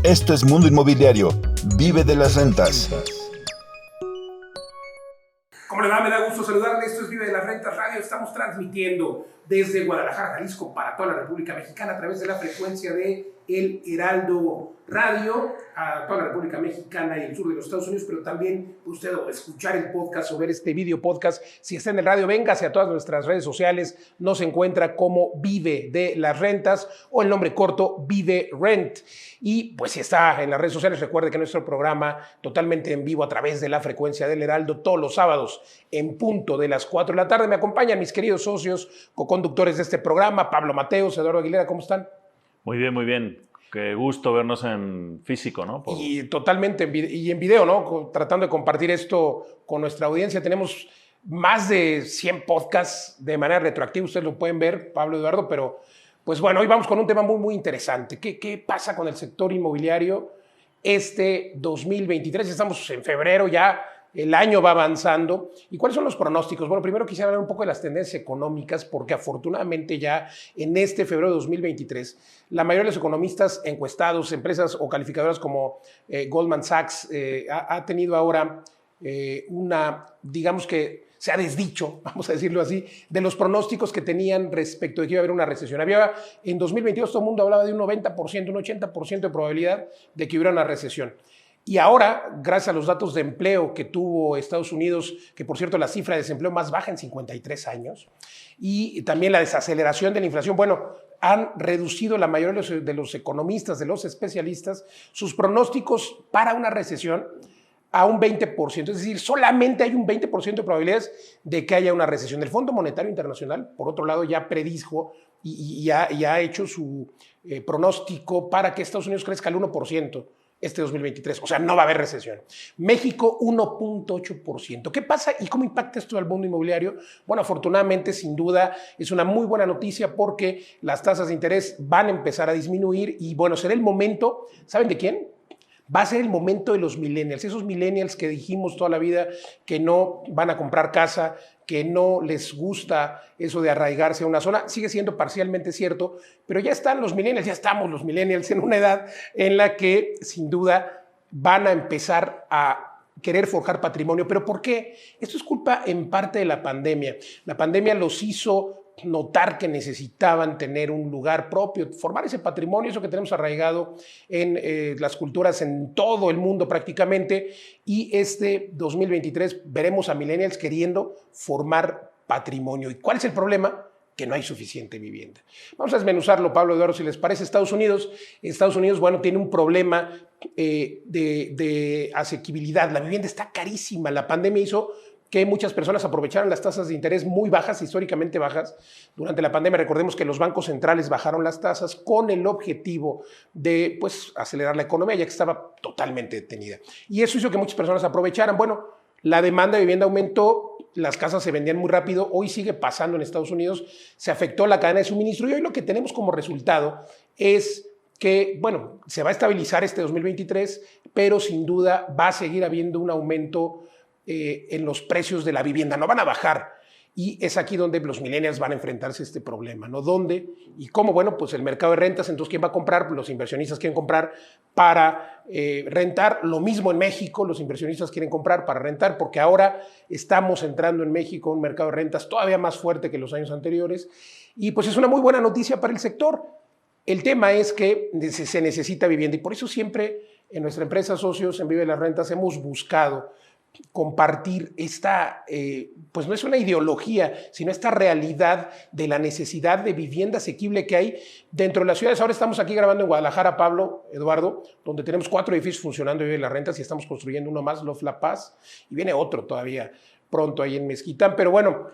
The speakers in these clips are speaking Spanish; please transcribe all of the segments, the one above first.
Esto es Mundo Inmobiliario. Vive de las rentas. ¿Cómo le va? Me da gusto saludarle. Esto es Vive de las Rentas Radio. Estamos transmitiendo desde Guadalajara, Jalisco, para toda la República Mexicana a través de la frecuencia de El Heraldo Radio, a toda la República Mexicana y el sur de los Estados Unidos, pero también usted escuchar el podcast o ver este video podcast. Si está en el radio, véngase a todas nuestras redes sociales. Nos encuentra como Vive de las Rentas o el nombre corto Vive Rent. Y pues si está en las redes sociales, recuerde que nuestro programa totalmente en vivo a través de la frecuencia del Heraldo todos los sábados en punto de las 4 de la tarde. Me acompañan mis queridos socios, co-conductores de este programa, Pablo Mateos, Eduardo Aguilera. ¿Cómo están? Muy bien, muy bien. Qué gusto vernos en físico, ¿no? Y totalmente en video, ¿no? Tratando de compartir esto con nuestra audiencia. Tenemos más de 100 podcasts de manera retroactiva. Ustedes lo pueden ver, Pablo, Eduardo, pero pues bueno, hoy vamos con un tema muy, muy interesante. ¿Qué pasa con el sector inmobiliario este 2023? Estamos en febrero ya. El año va avanzando. ¿Y cuáles son los pronósticos? Bueno, primero quisiera hablar un poco de las tendencias económicas, porque afortunadamente ya en este febrero de 2023, la mayoría de los economistas encuestados, empresas o calificadoras como Goldman Sachs, ha tenido ahora digamos que se ha desdicho, vamos a decirlo así, de los pronósticos que tenían respecto de que iba a haber una recesión. En 2022 todo el mundo hablaba de un 90%, un 80% de probabilidad de que hubiera una recesión. Y ahora, gracias a los datos de empleo que tuvo Estados Unidos, que por cierto la cifra de desempleo más baja en 53 años, y también la desaceleración de la inflación, bueno, han reducido la mayoría de los economistas, de los especialistas, sus pronósticos para una recesión a un 20%. Es decir, solamente hay un 20% de probabilidades de que haya una recesión. El Fondo Monetario Internacional, por otro lado, ya predijo y ha hecho su pronóstico para que Estados Unidos crezca al 1%. Este 2023, o sea, no va a haber recesión. México, 1.8%. ¿Qué pasa y cómo impacta esto al mundo inmobiliario? Bueno, afortunadamente, sin duda, es una muy buena noticia porque las tasas de interés van a empezar a disminuir y, bueno, será el momento, ¿saben de quién? Va a ser el momento de los millennials, esos millennials que dijimos toda la vida que no van a comprar casa, que no les gusta eso de arraigarse a una zona. Sigue siendo parcialmente cierto, pero ya están los millennials, ya estamos los millennials en una edad en la que sin duda van a empezar a querer forjar patrimonio. ¿Pero por qué? Esto es culpa en parte de la pandemia. La pandemia los hizo notar que necesitaban tener un lugar propio, formar ese patrimonio, eso que tenemos arraigado en las culturas en todo el mundo prácticamente, y este 2023 veremos a millennials queriendo formar patrimonio. ¿Y cuál es el problema? Que no hay suficiente vivienda. Vamos a desmenuzarlo, Pablo, Eduardo, si les parece. Estados Unidos, bueno, tiene un problema de asequibilidad. La vivienda está carísima. La pandemia hizo que muchas personas aprovecharan las tasas de interés muy bajas, históricamente bajas. Durante la pandemia, recordemos que los bancos centrales bajaron las tasas con el objetivo de acelerar la economía, ya que estaba totalmente detenida. Y eso hizo que muchas personas aprovecharan. Bueno, la demanda de vivienda aumentó, las casas se vendían muy rápido. Hoy sigue pasando en Estados Unidos, se afectó la cadena de suministro y hoy lo que tenemos como resultado es que, bueno, se va a estabilizar este 2023, pero sin duda va a seguir habiendo un aumento en los precios de la vivienda, no van a bajar. Y es aquí donde los millennials van a enfrentarse a este problema, ¿no? ¿Dónde y cómo? Bueno, pues el mercado de rentas. Entonces, ¿quién va a comprar? Los inversionistas quieren comprar para rentar. Lo mismo en México, los inversionistas quieren comprar para rentar, porque ahora estamos entrando en México un mercado de rentas todavía más fuerte que los años anteriores. Y pues es una muy buena noticia para el sector. El tema es que se necesita vivienda y por eso siempre en nuestra empresa Socios en Vive de las Rentas hemos buscado compartir esta, pues no es una ideología, sino esta realidad de la necesidad de vivienda asequible que hay dentro de las ciudades. Ahora estamos aquí grabando en Guadalajara, Pablo, Eduardo, donde tenemos 4 edificios funcionando y Vive de las Rentas y estamos construyendo uno más, Love La Paz, y viene otro todavía pronto ahí en Mezquitán. Pero bueno,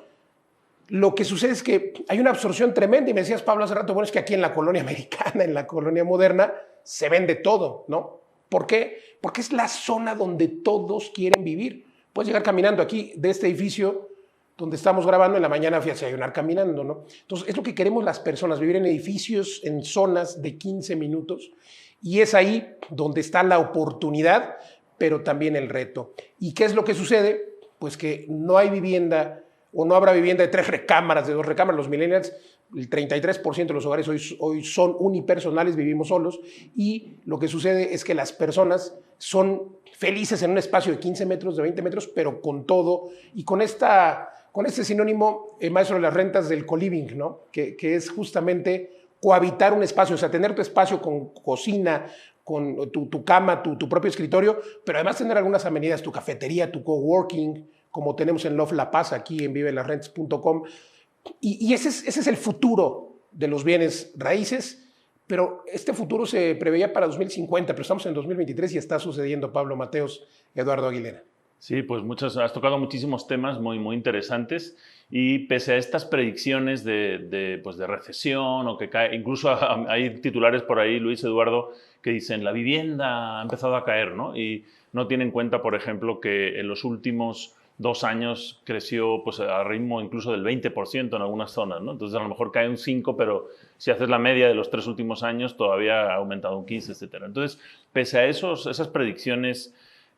lo que sucede es que hay una absorción tremenda y me decías, Pablo, hace rato, bueno, es que aquí en la colonia americana, en la colonia moderna, se vende todo, ¿no? ¿Por qué? Porque es la zona donde todos quieren vivir. Puedes llegar caminando aquí de este edificio donde estamos grabando, en la mañana fui a desayunar caminando, ¿no? Entonces, es lo que queremos las personas, vivir en edificios, en zonas de 15 minutos. Y es ahí donde está la oportunidad, pero también el reto. ¿Y qué es lo que sucede? Pues que no hay vivienda o no habrá vivienda de 3 recámaras, de 2 recámaras. Los millennials el 33% de los hogares hoy son unipersonales, vivimos solos, y lo que sucede es que las personas son felices en un espacio de 15 metros, de 20 metros, pero con todo, y con este sinónimo, maestro de las rentas, del co-living, ¿no? Que es justamente cohabitar un espacio, o sea, tener tu espacio con cocina, con tu cama, tu propio escritorio, pero además tener algunas amenidades, tu cafetería, tu coworking, como tenemos en Love La Paz, aquí en vivelasrentas.com. Y ese es el futuro de los bienes raíces, pero este futuro se preveía para 2050, pero estamos en 2023 y está sucediendo, Pablo Mateos, Eduardo Aguilera. Sí, pues has tocado muchísimos temas muy, muy interesantes, y pese a estas predicciones de recesión, o que cae, incluso hay titulares por ahí, Luis, Eduardo, que dicen la vivienda ha empezado a caer, ¿no? Y no tienen en cuenta, por ejemplo, que en los últimos 2 años creció pues, a ritmo incluso del 20% en algunas zonas, ¿no? Entonces a lo mejor cae un 5%, pero si haces la media de los 3 últimos años todavía ha aumentado un 15%, etc. Entonces, pese a esas predicciones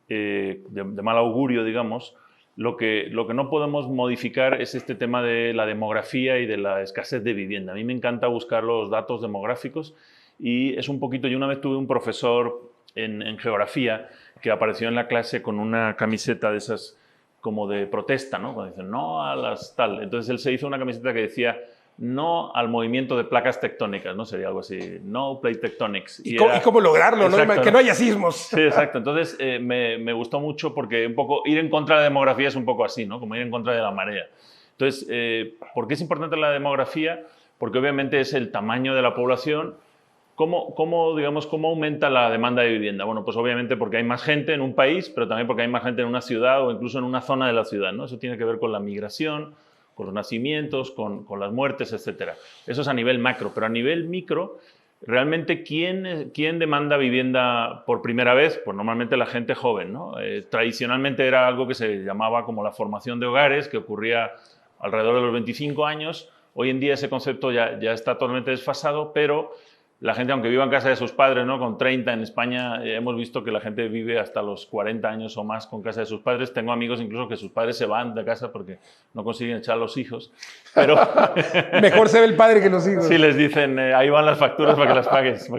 de mal augurio, digamos, lo que no podemos modificar es este tema de la demografía y de la escasez de vivienda. A mí me encanta buscar los datos demográficos, y es un poquito, yo una vez tuve un profesor en geografía que apareció en la clase con una camiseta de esas como de protesta, ¿no? Cuando dicen no a las tal. Entonces él se hizo una camiseta que decía no al movimiento de placas tectónicas, ¿no? Sería algo así, no plate tectonics. ¿Y cómo lograrlo, exacto, ¿no? Que no haya sismos. Sí, exacto. Entonces me gustó mucho, porque un poco ir en contra de la demografía es un poco así, ¿no? Como ir en contra de la marea. Entonces, ¿por qué es importante la demografía? Porque obviamente es el tamaño de la población. ¿Cómo aumenta la demanda de vivienda? Bueno, pues obviamente porque hay más gente en un país, pero también porque hay más gente en una ciudad o incluso en una zona de la ciudad, ¿no? Eso tiene que ver con la migración, con los nacimientos, con las muertes, etc. Eso es a nivel macro, pero a nivel micro, realmente, ¿quién demanda vivienda por primera vez? Pues normalmente la gente joven, ¿no? Tradicionalmente era algo que se llamaba como la formación de hogares, que ocurría alrededor de los 25 años. Hoy en día ese concepto ya está totalmente desfasado, pero la gente, aunque viva en casa de sus padres, ¿no? Con 30 en España, hemos visto que la gente vive hasta los 40 años o más con casa de sus padres. Tengo amigos incluso que sus padres se van de casa porque no consiguen echar a los hijos. Pero mejor se ve el padre que los hijos. Sí, les dicen, ahí van las facturas para que las pagues.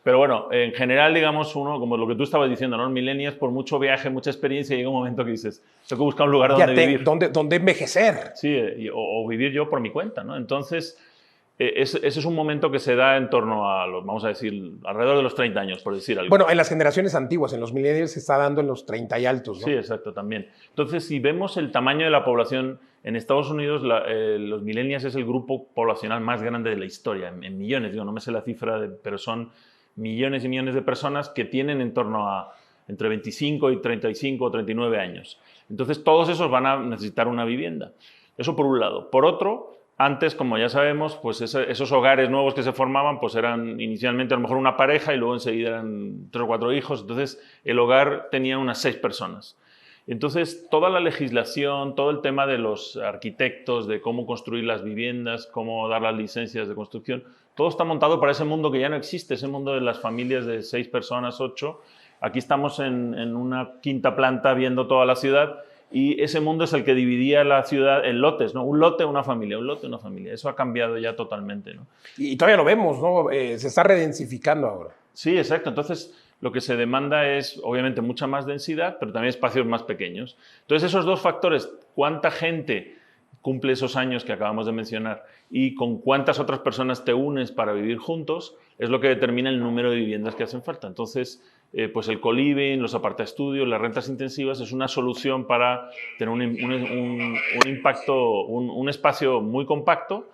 Pero bueno, en general, digamos, uno, como lo que tú estabas diciendo, ¿no? Millennials, por mucho viaje, mucha experiencia, llega un momento que dices, tengo que buscar un lugar donde vivir. Donde envejecer. Sí, o vivir yo por mi cuenta, ¿no? Entonces, ese es un momento que se da en torno a vamos a decir, alrededor de los 30 años, por decir algo. Bueno, en las generaciones antiguas, en los millennials, se está dando en los 30 y altos, ¿no? Sí, exacto, también. Entonces, si vemos el tamaño de la población, en Estados Unidos los millennials es el grupo poblacional más grande de la historia, en millones, digo, no me sé la cifra, pero son millones y millones de personas que tienen en torno a entre 25 y 35 o 39 años. Entonces, todos esos van a necesitar una vivienda. Eso por un lado. Por otro, antes, como ya sabemos, pues esos hogares nuevos que se formaban, pues eran inicialmente a lo mejor una pareja y luego enseguida eran 3 o 4 hijos. Entonces, el hogar tenía unas 6 personas. Entonces, toda la legislación, todo el tema de los arquitectos, de cómo construir las viviendas, cómo dar las licencias de construcción, todo está montado para ese mundo que ya no existe, ese mundo de las familias de 6 personas, 8. Aquí estamos en una quinta planta viendo toda la ciudad, y ese mundo es el que dividía la ciudad en lotes, ¿no? Un lote, una familia, un lote, una familia. Eso ha cambiado ya totalmente, ¿no? Y todavía lo vemos, ¿no? Se está redensificando ahora. Sí, exacto. Entonces, lo que se demanda es, obviamente, mucha más densidad, pero también espacios más pequeños. Entonces, esos dos factores, cuánta gente cumple esos años que acabamos de mencionar y con cuántas otras personas te unes para vivir juntos, es lo que determina el número de viviendas que hacen falta. Entonces, pues el co-living, los apartaestudios, las rentas intensivas es una solución para tener un impacto, un espacio muy compacto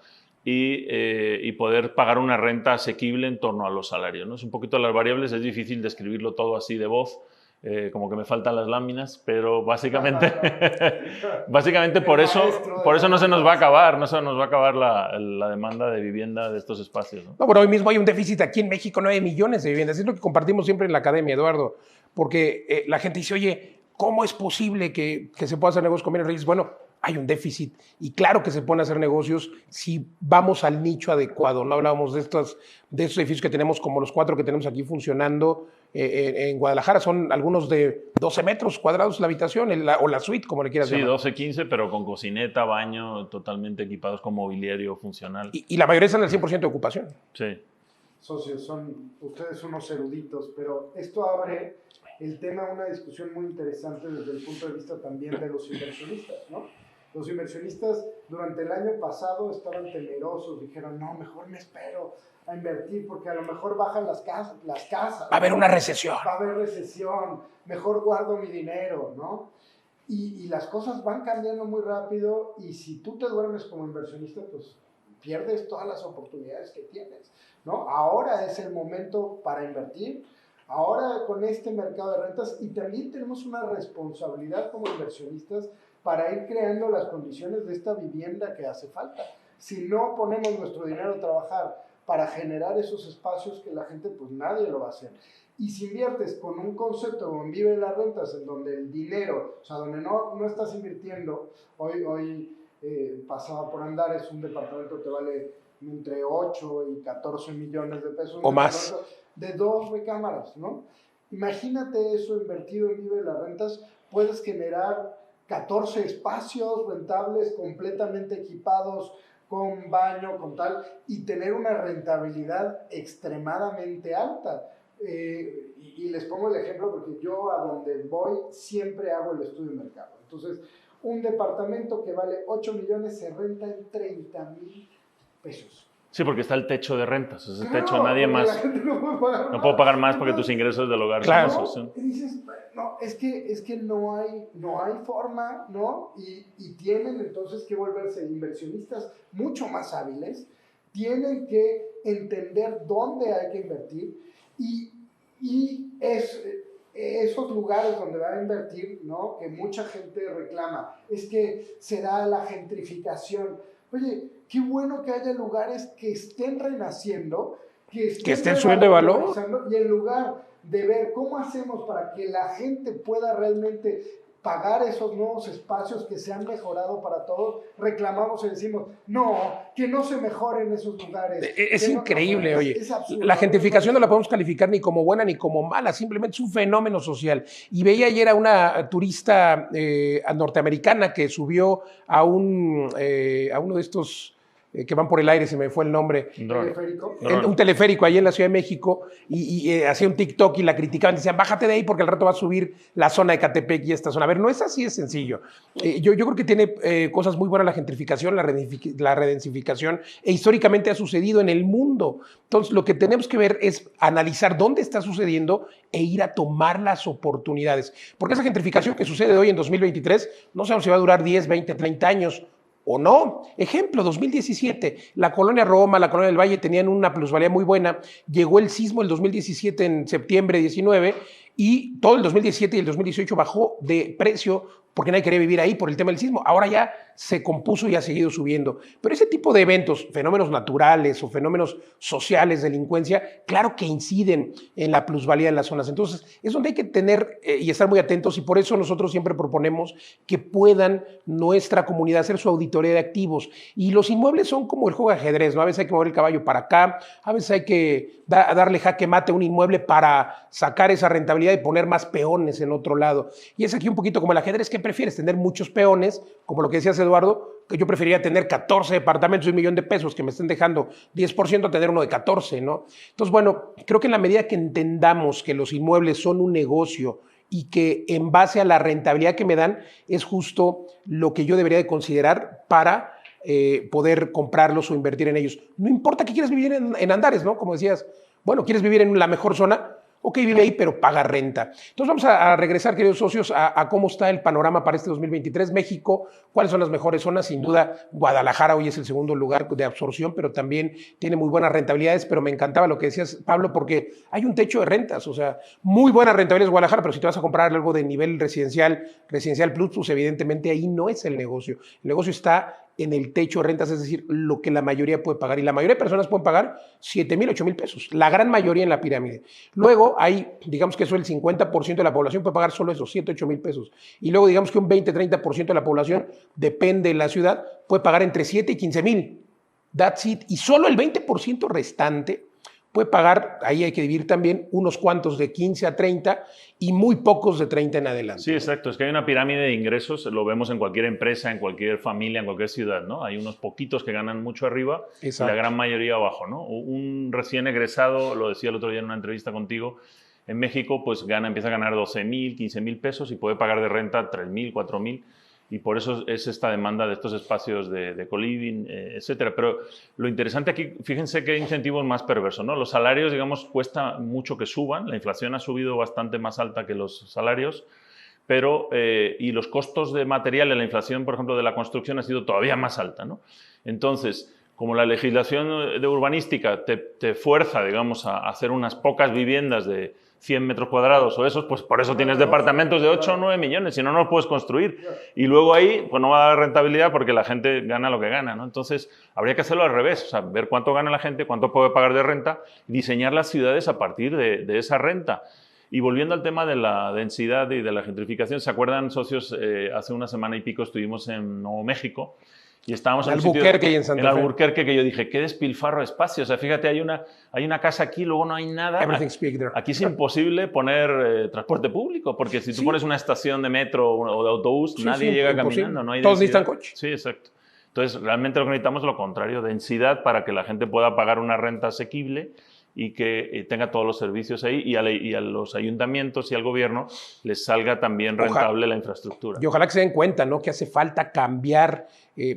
y poder pagar una renta asequible en torno a los salarios, ¿no? Es un poquito las variables, es difícil describirlo todo así de voz, como que me faltan las láminas, pero básicamente, básicamente por eso no se nos va a acabar, la demanda de vivienda de estos espacios, ¿no? No, bueno, hoy mismo hay un déficit aquí en México, 9 millones de viviendas. Es lo que compartimos siempre en la academia, Eduardo, porque la gente dice, oye, ¿cómo es posible que se pueda hacer negocio con bienes raíces? Bueno, hay un déficit y claro que se pueden hacer negocios si vamos al nicho adecuado. No hablábamos de estos edificios que tenemos como los 4 que tenemos aquí funcionando en Guadalajara. Son algunos de 12 metros cuadrados la habitación o la suite, como le quieras llamar. Sí, 12, 15, pero con cocineta, baño, totalmente equipados con mobiliario funcional. Y la mayoría están al 100% de ocupación. Sí. Socios, son ustedes unos eruditos, pero esto abre el tema a una discusión muy interesante desde el punto de vista también de los inversionistas, ¿no? Los inversionistas durante el año pasado estaban temerosos, dijeron, no, mejor me espero a invertir porque a lo mejor bajan las casas. Va a haber una recesión. Va a haber recesión, mejor guardo mi dinero, ¿no? Y las cosas van cambiando muy rápido y si tú te duermes como inversionista, pues pierdes todas las oportunidades que tienes, ¿no? Ahora es el momento para invertir, ahora con este mercado de rentas y también tenemos una responsabilidad como inversionistas para ir creando las condiciones de esta vivienda que hace falta. Si no ponemos nuestro dinero a trabajar para generar esos espacios que la gente, pues nadie lo va a hacer. Y si inviertes con un concepto como en Vive las Rentas, en donde el dinero, o sea, donde no estás invirtiendo, hoy pasaba por Andares, un departamento que vale entre 8 y 14 millones de pesos. O más. De 2 recámaras, ¿no? Imagínate eso invertido en Vive las Rentas, puedes generar 14 espacios rentables completamente equipados con baño, con tal, y tener una rentabilidad extremadamente alta. Y les pongo el ejemplo porque yo a donde voy siempre hago el estudio de mercado. Entonces, un departamento que vale 8 millones se renta en 30,000 pesos. Sí, porque está el techo de rentas. Ese Claro, techo nadie porque más. la gente no puede pagar No más. puedo pagar más porque tus ingresos del hogar Claro. son esos. Y dices, no, es que no hay forma, ¿no? Y tienen entonces que volverse inversionistas mucho más hábiles, tienen que entender dónde hay que invertir y esos lugares donde van a invertir, ¿no? Que mucha gente reclama, es que será la gentrificación. Oye, qué bueno que haya lugares que estén renaciendo, que estén subiendo de valor. Y en lugar de ver cómo hacemos para que la gente pueda realmente pagar esos nuevos espacios que se han mejorado para todos, reclamamos y decimos, no, que no se mejoren esos lugares. Es increíble, oye. Es absurdo. La gentrificación no la podemos calificar ni como buena ni como mala, simplemente es un fenómeno social. Y veía ayer a una turista norteamericana que subió a uno de estos que van por el aire, se me fue el nombre. Teleférico. Un teleférico ahí en la Ciudad de México y hacía un TikTok y la criticaban, decían, bájate de ahí porque al rato va a subir la zona de Catepec y esta zona. A ver, no es así de sencillo. Yo creo que tiene cosas muy buenas la gentrificación, la redensificación, e históricamente ha sucedido en el mundo. Entonces, lo que tenemos que ver es analizar dónde está sucediendo e ir a tomar las oportunidades. Porque esa gentrificación que sucede hoy en 2023, no sabemos si va a durar 10, 20, 30 años, o no. Ejemplo, 2017, la colonia Roma, la colonia del Valle tenían una plusvalía muy buena. Llegó el sismo el 2017 en septiembre 19 y todo el 2017 y el 2018 bajó de precio porque nadie quería vivir ahí por el tema del sismo. Ahora ya se compuso y ha seguido subiendo. Pero ese tipo de eventos, fenómenos naturales o fenómenos sociales, delincuencia, claro que inciden en la plusvalía de las zonas. Entonces, es donde hay que tener y estar muy atentos y por eso nosotros siempre proponemos que puedan nuestra comunidad hacer su auditoría de activos. Y los inmuebles son como el juego de ajedrez, ¿no? A veces hay que mover el caballo para acá, a veces hay que darle jaque mate a un inmueble para sacar esa rentabilidad y poner más peones en otro lado. Y es aquí un poquito como el ajedrez. ¿Qué prefieres? ¿Tener muchos peones? Como lo que decías, Eduardo, que yo preferiría tener 14 departamentos de $1 millón que me estén dejando 10% a tener uno de 14, ¿no? Entonces, bueno, creo que en la medida que entendamos que los inmuebles son un negocio y que en base a la rentabilidad que me dan es justo lo que yo debería de considerar para poder comprarlos o invertir en ellos. No importa que quieras vivir en Andares, ¿no? Como decías, bueno, ¿quieres vivir en la mejor zona? Ok, vive ahí, pero paga renta. Entonces vamos a regresar, queridos socios, a cómo está el panorama para este 2023. México, ¿cuáles son las mejores zonas? Sin duda, Guadalajara hoy es el segundo lugar de absorción, pero también tiene muy buenas rentabilidades. Pero me encantaba lo que decías, Pablo, porque hay un techo de rentas. O sea, muy buenas rentabilidades en Guadalajara, pero si te vas a comprar algo de nivel residencial plus, pues evidentemente ahí no es el negocio. El negocio está en el techo de rentas, es decir, lo que la mayoría puede pagar. Y la mayoría de personas pueden pagar 7,000, 8,000 pesos, la gran mayoría en la pirámide. Luego hay, digamos que eso el 50% de la población puede pagar solo esos 7, 8,000 pesos. Y luego digamos que un 20, 30% de la población, depende de la ciudad, puede pagar entre 7 y 15,000. That's it. Y solo el 20% restante puede pagar, ahí hay que dividir también, unos cuantos de 15 a 30 y muy pocos de 30 en adelante. Sí, exacto. Es que hay una pirámide de ingresos, lo vemos en cualquier empresa, en cualquier familia, en cualquier ciudad, ¿no? Hay unos poquitos que ganan mucho arriba y la gran mayoría abajo, ¿no? Un recién egresado, lo decía el otro día en una entrevista contigo, en México, pues empieza a ganar 12,000, 15,000 pesos y puede pagar de renta 3,000, 4,000. Y por eso es esta demanda de estos espacios de co-living, etcétera. Pero lo interesante aquí, fíjense qué incentivo más perverso, ¿no? Los salarios, digamos, cuesta mucho que suban. La inflación ha subido bastante más alta que los salarios, pero y los costos de material en la inflación, por ejemplo, de la construcción ha sido todavía más alta, ¿no? Entonces, como la legislación de urbanística te fuerza, digamos, a hacer unas pocas viviendas de 100 metros cuadrados o esos, pues por eso tienes departamentos de 8 o 9 millones, si no, no los puedes construir. Y luego ahí, pues no va a dar rentabilidad porque la gente gana lo que gana, ¿no? Entonces, habría que hacerlo al revés, o sea, ver cuánto gana la gente, cuánto puede pagar de renta, y diseñar las ciudades a partir de esa renta. Y volviendo al tema de la densidad y de la gentrificación, ¿se acuerdan, socios? Hace una semana y pico estuvimos en Nuevo México, y estábamos en Albuquerque y en Santa Fe. En Albuquerque, que yo dije, qué despilfarro de espacio. O sea, fíjate, hay una casa aquí, luego no hay nada. Everything's big there. Aquí es imposible poner transporte público, porque si tú pones una estación de metro o de autobús, nadie llega caminando. No hay todos densidad. necesitan coche. Sí, exacto. Entonces, realmente lo que necesitamos es lo contrario, densidad para que la gente pueda pagar una renta asequible y que tenga todos los servicios ahí y a los ayuntamientos y al gobierno les salga también rentable la infraestructura. Y ojalá que se den cuenta, ¿no?, que hace falta cambiar,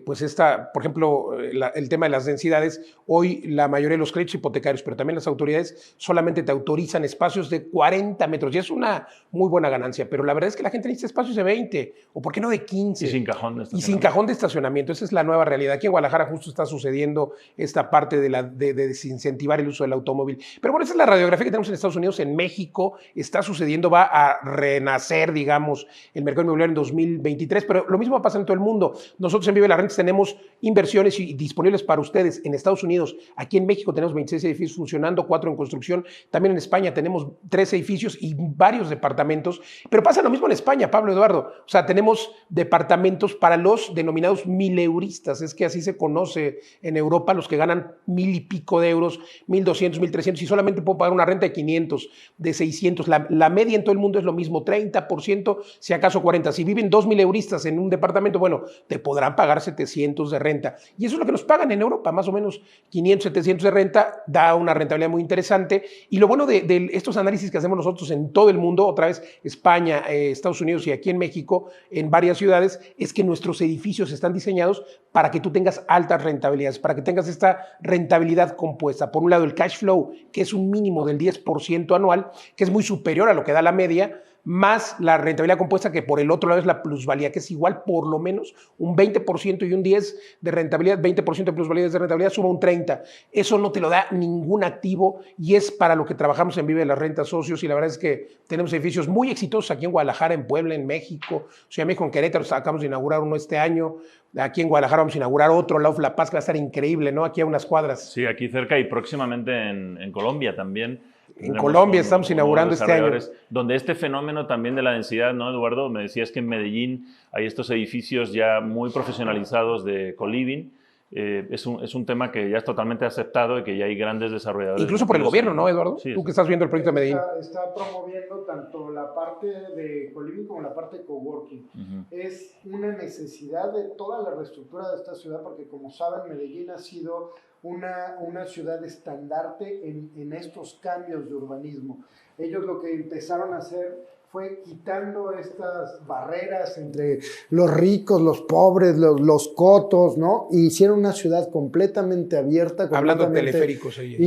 pues por ejemplo, el tema de las densidades. Hoy la mayoría de los créditos hipotecarios, pero también las autoridades, solamente te autorizan espacios de 40 metros. Y es una muy buena ganancia, pero la verdad es que la gente necesita espacios de 20, o por qué no de 15. Y sin cajón de estacionamiento. Y sin cajón de estacionamiento. Esa es la nueva realidad. Aquí en Guadalajara justo está sucediendo esta parte de desincentivar el uso del automóvil. Pero bueno, esa es la radiografía que tenemos en Estados Unidos. En México está sucediendo, va a renacer, digamos, el mercado inmobiliario en 2023, pero lo mismo va a pasar en todo el mundo. Nosotros en Vive las Rentas tenemos inversiones disponibles para ustedes en Estados Unidos. Aquí en México tenemos 26 edificios funcionando, 4 en construcción. También en España tenemos 3 edificios y varios departamentos. Pero pasa lo mismo en España, Pablo, Eduardo. O sea, tenemos departamentos para los denominados mileuristas. Es que así se conoce en Europa, los que ganan 1,000 y pico de euros, 1,200, 1,300, y solamente puedo pagar una renta de 500, de 600. La media en todo el mundo es lo mismo, 30%, si acaso 40%. Si viven 2 mileuristas en un departamento, bueno, te podrán pagar 700 de renta. Y eso es lo que nos pagan en Europa, más o menos 500, 700 de renta, da una rentabilidad muy interesante. Y lo bueno de estos análisis que hacemos nosotros en todo el mundo, otra vez España, Estados Unidos y aquí en México, en varias ciudades, es que nuestros edificios están diseñados para que tú tengas altas rentabilidades, para que tengas esta rentabilidad compuesta. Por un lado, el cash flow, que es un mínimo del 10% anual, que es muy superior a lo que da la media, más la rentabilidad compuesta, que por el otro lado es la plusvalía, que es igual por lo menos un 20% y un 10% de rentabilidad, 20% de plusvalía de rentabilidad suma un 30%. Eso no te lo da ningún activo y es para lo que trabajamos en Vive de las Rentas, socios, y la verdad es que tenemos edificios muy exitosos aquí en Guadalajara, en Puebla, en México, Ciudad de México, en Querétaro, acabamos de inaugurar uno este año. Aquí en Guadalajara vamos a inaugurar otro, la La Paz, que va a estar increíble, ¿no? Aquí a unas cuadras. Sí, aquí cerca y próximamente en Colombia también. En Colombia estamos inaugurando este año. Donde este fenómeno también de la densidad, ¿no, Eduardo? Me decías que en Medellín hay estos edificios ya muy profesionalizados de co-living. Es un tema que ya es totalmente aceptado y que ya hay grandes desarrolladores. Incluso por el gobierno, ¿no, Eduardo? Sí, tú que estás viendo el proyecto de Medellín. Está promoviendo tanto la parte de co-living como la parte de coworking. Es una necesidad de toda la reestructura de esta ciudad porque, como saben, Medellín ha sido una ciudad estandarte en estos cambios de urbanismo. Ellos lo que empezaron a hacer fue quitando estas barreras entre los ricos, los pobres, los cotos, ¿no? Y hicieron una ciudad completamente abierta, hablando de completamente teleféricos ahí.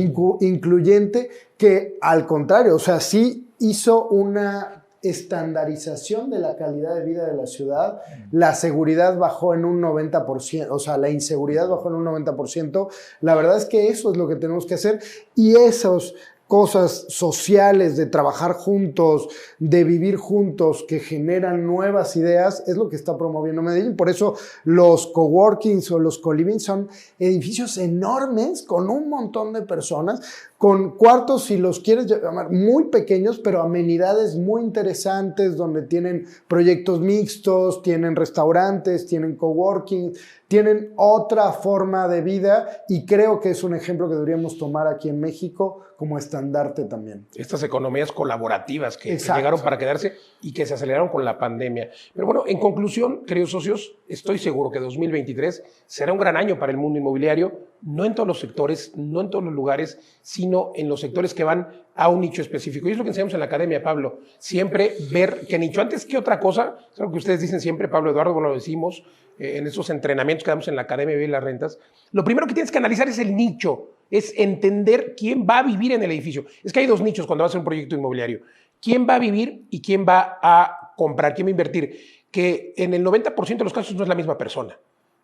Incluyente, que al contrario, o sea, sí hizo una estandarización de la calidad de vida de la ciudad. La seguridad bajó en un 90%, o sea, la inseguridad bajó en un 90%. La verdad es que eso es lo que tenemos que hacer, y esos cosas sociales, de trabajar juntos, de vivir juntos, que generan nuevas ideas, es lo que está promoviendo Medellín. Por eso los coworkings o los co-living son edificios enormes con un montón de personas, con cuartos, si los quieres llamar, muy pequeños, pero amenidades muy interesantes, donde tienen proyectos mixtos, tienen restaurantes, tienen coworking, tienen otra forma de vida, y creo que es un ejemplo que deberíamos tomar aquí en México como estandarte también. Estas economías colaborativas que Exacto. llegaron para quedarse y que se aceleraron con la pandemia. Pero bueno, en conclusión, queridos socios, estoy seguro que 2023 será un gran año para el mundo inmobiliario, no en todos los sectores, no en todos los lugares, sino en los sectores que van a un nicho específico. Y es lo que enseñamos en la academia, Pablo. Siempre ver qué nicho. Antes que otra cosa, es algo que ustedes dicen siempre, Pablo, Eduardo, bueno, lo decimos en esos entrenamientos que damos en la academia de las rentas. Lo primero que tienes que analizar es el nicho, es entender quién va a vivir en el edificio. Es que hay dos nichos cuando vas a hacer un proyecto inmobiliario. ¿Quién va a vivir y quién va a comprar, quién va a invertir? Que en el 90% de los casos no es la misma persona.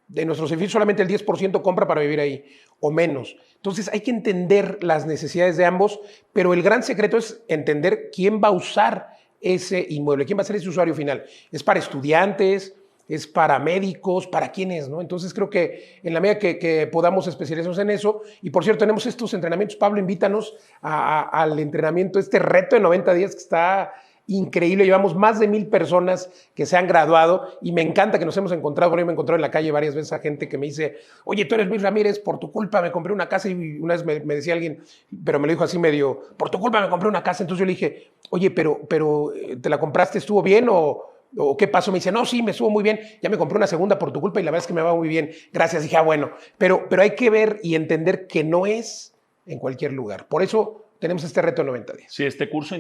De nuestros edificios solamente el 10% compra para vivir ahí, o menos. Entonces hay que entender las necesidades de ambos, pero el gran secreto es entender quién va a usar ese inmueble, quién va a ser ese usuario final. ¿Es para estudiantes? ¿Es para médicos? ¿Para quiénes? ¿No? Entonces creo que en la medida que podamos especializarnos en eso, y por cierto tenemos estos entrenamientos, Pablo, invítanos al entrenamiento, este reto de 90 días que está increíble. Llevamos más de 1,000 personas que se han graduado y me encanta que nos hemos encontrado. Bueno, yo me he encontrado en la calle varias veces a gente que me dice, oye, tú eres Luis Ramírez, por tu culpa me compré una casa. Y una vez me decía alguien, pero me lo dijo así medio, por tu culpa me compré una casa. Entonces yo le dije, oye, pero ¿te la compraste? ¿Estuvo bien o qué pasó? Me dice, no, sí, me estuvo muy bien. Ya me compré una segunda por tu culpa y la verdad es que me va muy bien. Gracias. Dije, bueno, pero hay que ver y entender que no es en cualquier lugar. Por eso tenemos este reto de 90 días. Sí, este curso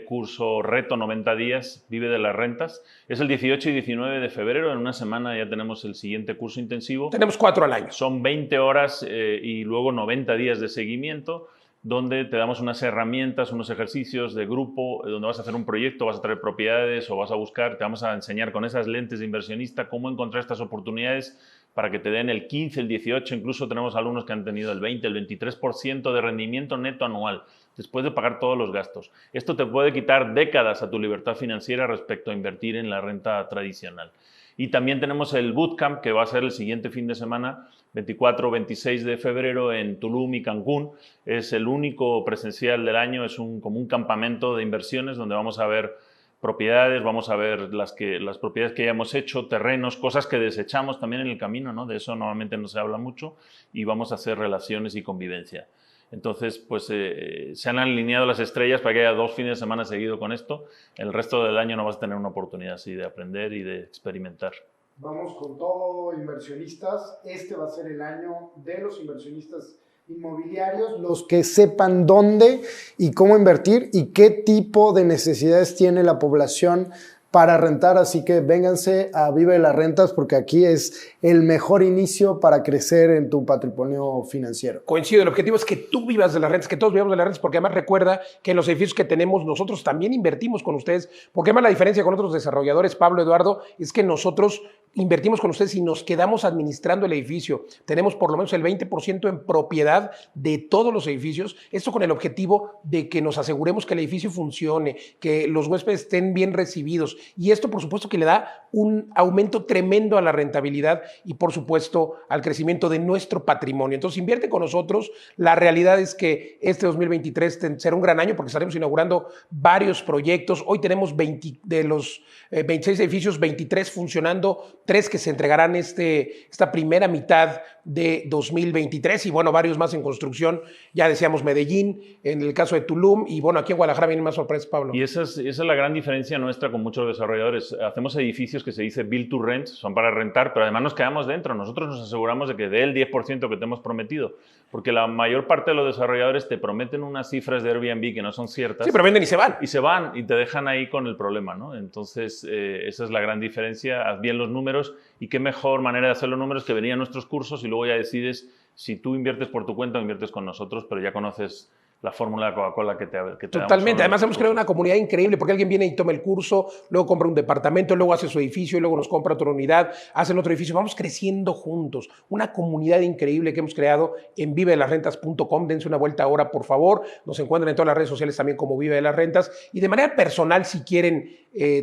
curso reto 90 días, Vive de las Rentas, es el 18 y 19 de febrero. En una semana ya tenemos el siguiente curso intensivo. Tenemos 4 al año. Son 20 horas y luego 90 días de seguimiento, donde te damos unas herramientas, unos ejercicios de grupo, donde vas a hacer un proyecto, vas a traer propiedades o vas a buscar, te vamos a enseñar con esas lentes de inversionista cómo encontrar estas oportunidades para que te den el 15, el 18, incluso tenemos alumnos que han tenido el 20, el 23% de rendimiento neto anual, después de pagar todos los gastos. Esto te puede quitar décadas a tu libertad financiera respecto a invertir en la renta tradicional. Y también tenemos el bootcamp, que va a ser el siguiente fin de semana, 24-26 de febrero en Tulum y Cancún. Es el único presencial del año, es como un campamento de inversiones donde vamos a ver propiedades, vamos a ver las propiedades que ya hemos hecho, terrenos, cosas que desechamos también en el camino, ¿no? De eso normalmente no se habla mucho, y vamos a hacer relaciones y convivencia. Entonces, pues se han alineado las estrellas para que haya 2 fines de semana seguido con esto. El resto del año no vas a tener una oportunidad así de aprender y de experimentar. Vamos con todo, inversionistas. Este va a ser el año de los inversionistas inmobiliarios, los que sepan dónde y cómo invertir y qué tipo de necesidades tiene la población para rentar. Así que vénganse a Vive de las Rentas, porque aquí es el mejor inicio para crecer en tu patrimonio financiero. Coincido, el objetivo es que tú vivas de las rentas, que todos vivamos de las rentas, porque además recuerda que en los edificios que tenemos nosotros también invertimos con ustedes, porque además la diferencia con otros desarrolladores, Pablo, Eduardo, es que nosotros invertimos con ustedes y nos quedamos administrando el edificio. Tenemos por lo menos el 20% en propiedad de todos los edificios. Esto con el objetivo de que nos aseguremos que el edificio funcione, que los huéspedes estén bien recibidos. Y esto, por supuesto, que le da un aumento tremendo a la rentabilidad y, por supuesto, al crecimiento de nuestro patrimonio. Entonces, invierte con nosotros. La realidad es que este 2023 será un gran año porque estaremos inaugurando varios proyectos. Hoy tenemos de los 26 edificios, 23 funcionando, 3 que se entregarán esta primera mitad de 2023 y bueno, varios más en construcción. Ya decíamos Medellín, en el caso de Tulum y bueno, aquí en Guadalajara vienen más sorpresas, Pablo. Y esa es la gran diferencia nuestra con muchos desarrolladores. Hacemos edificios que se dice build to rent, son para rentar, pero además nos quedamos dentro. Nosotros nos aseguramos de que dé el 10% que te hemos prometido, porque la mayor parte de los desarrolladores te prometen unas cifras de Airbnb que no son ciertas. Sí, pero venden y se van. Y se van y te dejan ahí con el problema, ¿no? Entonces, esa es la gran diferencia. Haz bien los números y qué mejor manera de hacer los números que venir a nuestros cursos y luego ya decides si tú inviertes por tu cuenta o inviertes con nosotros, pero ya conoces la fórmula de Coca-Cola que te Totalmente. Además, hemos creado una una comunidad increíble porque alguien viene y toma el curso, luego compra un departamento, luego hace su edificio, y luego nos compra otra unidad, hacen otro edificio. Vamos creciendo juntos. Una comunidad increíble que hemos creado en vivedelasrentas.com. Dense una vuelta ahora, por favor. Nos encuentran en todas las redes sociales también como Vive de las Rentas. Y de manera personal, si quieren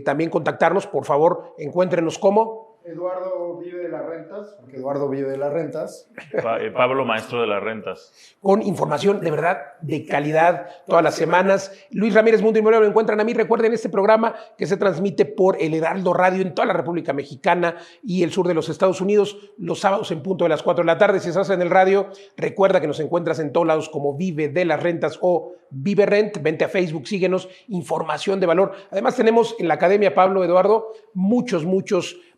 también contactarnos, por favor, encuéntrenos como Eduardo vive de las rentas, porque Eduardo vive de las rentas. Pablo, maestro de las rentas. con información de verdad de calidad todas las semanas. Luis Ramírez, Mundo Inmobiliario, lo encuentran a mí. Recuerden este programa que se transmite por el Heraldo Radio en toda la República Mexicana y el sur de los Estados Unidos, los sábados en punto de las 4 de la tarde. Si estás en el radio, recuerda que nos encuentras en todos lados como Vive de las Rentas o Vive Rent. Vente a Facebook, síguenos, información de valor. Además tenemos en la Academia Pablo, Eduardo, muchos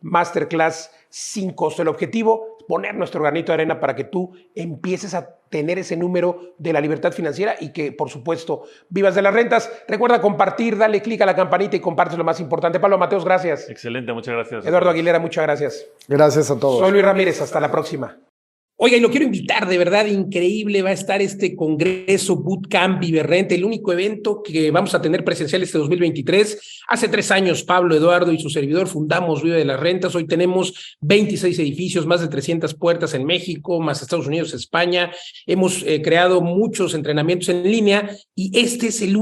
masterclass sin costo. El objetivo, poner nuestro granito de arena para que tú empieces a tener ese número de la libertad financiera y que, por supuesto, vivas de las rentas. Recuerda compartir, dale clic a la campanita y comparte lo más importante. Pablo Mateos, gracias. Excelente, muchas gracias. Eduardo Aguilera, muchas gracias. Gracias a todos. Soy Luis Ramírez, hasta la próxima. Oiga, y lo quiero invitar, de verdad, increíble, va a estar este Congreso Bootcamp Vive Rent, el único evento que vamos a tener presencial este 2023. Hace 3 años, Pablo, Eduardo y su servidor fundamos Vive de las Rentas. Hoy tenemos 26 edificios, más de 300 puertas en México, más Estados Unidos, España. Hemos creado muchos entrenamientos en línea y este es el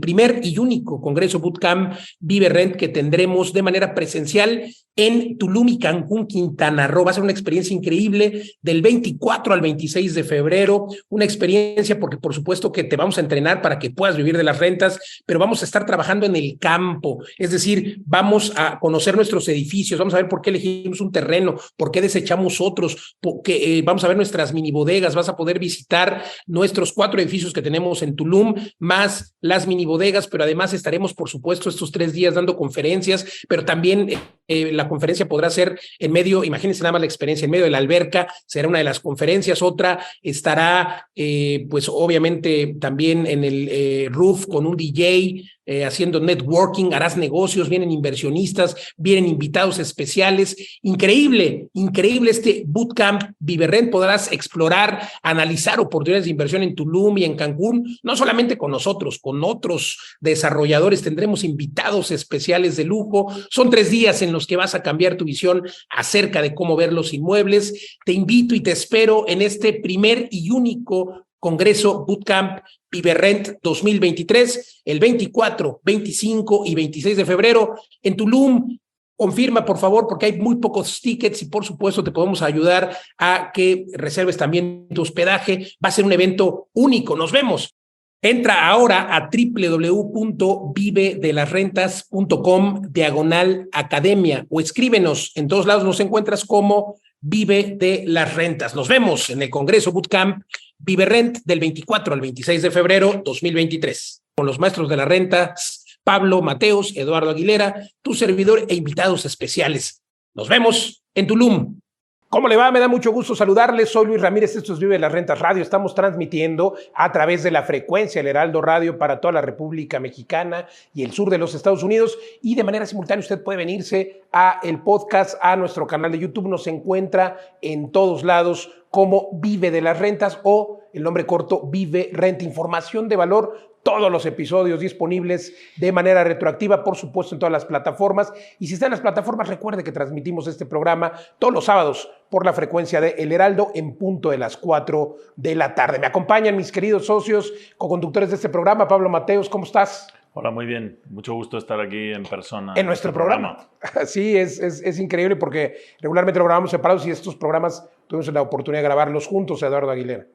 primer y único Congreso Bootcamp Vive Rent que tendremos de manera presencial en Tulum y Cancún, Quintana Roo. Va a ser una experiencia increíble del 24 al 26 de febrero, una experiencia porque por supuesto que te vamos a entrenar para que puedas vivir de las rentas, pero vamos a estar trabajando en el campo, es decir, vamos a conocer nuestros edificios, vamos a ver por qué elegimos un terreno, por qué desechamos otros, vamos a ver nuestras mini bodegas, vas a poder visitar nuestros 4 edificios que tenemos en Tulum, más las mini bodegas, pero además estaremos por supuesto estos 3 días dando conferencias, pero también la conferencia podrá ser en medio, imagínense nada más la experiencia, en medio de la alberca, será una de las conferencias, otra estará pues obviamente también en el roof con un DJ, haciendo networking, harás negocios, vienen inversionistas, vienen invitados especiales. Increíble este Bootcamp Vive Rent. Podrás explorar, analizar oportunidades de inversión en Tulum y en Cancún, no solamente con nosotros, con otros desarrolladores. Tendremos invitados especiales de lujo. Son 3 días en los que vas a cambiar tu visión acerca de cómo ver los inmuebles. Te invito y te espero en este primer y único Congreso Bootcamp Vive Rent 2023, el 24, 25 y 26 de febrero en Tulum. Confirma, por favor, porque hay muy pocos tickets y, por supuesto, te podemos ayudar a que reserves también tu hospedaje. Va a ser un evento único. Nos vemos. Entra ahora a www.vivedelasrentas.com/academia o escríbenos. En todos lados nos encuentras como Vive de las Rentas. Nos vemos en el Congreso Bootcamp Vive Rent del 24 al 26 de febrero 2023. Con los maestros de la renta, Pablo Mateos, Eduardo Aguilera, tu servidor e invitados especiales. Nos vemos en Tulum. ¿Cómo le va? Me da mucho gusto saludarles. Soy Luis Ramírez, esto es Vive de las Rentas Radio. Estamos transmitiendo a través de la frecuencia del Heraldo Radio para toda la República Mexicana y el sur de los Estados Unidos. Y de manera simultánea usted puede venirse a el podcast, a nuestro canal de YouTube. Nos encuentra en todos lados como Vive de las Rentas o el nombre corto Vive Rent. Información de valor. Todos los episodios disponibles de manera retroactiva, por supuesto, en todas las plataformas. Y si está en las plataformas, recuerde que transmitimos este programa todos los sábados por la frecuencia de El Heraldo en punto de las 4 de la tarde. Me acompañan mis queridos socios, co-conductores de este programa. Pablo Mateos, ¿cómo estás? Hola, muy bien. Mucho gusto estar aquí en persona. En nuestro programa. Sí, es increíble porque regularmente lo grabamos separados y estos programas tuvimos la oportunidad de grabarlos juntos, Eduardo Aguilera.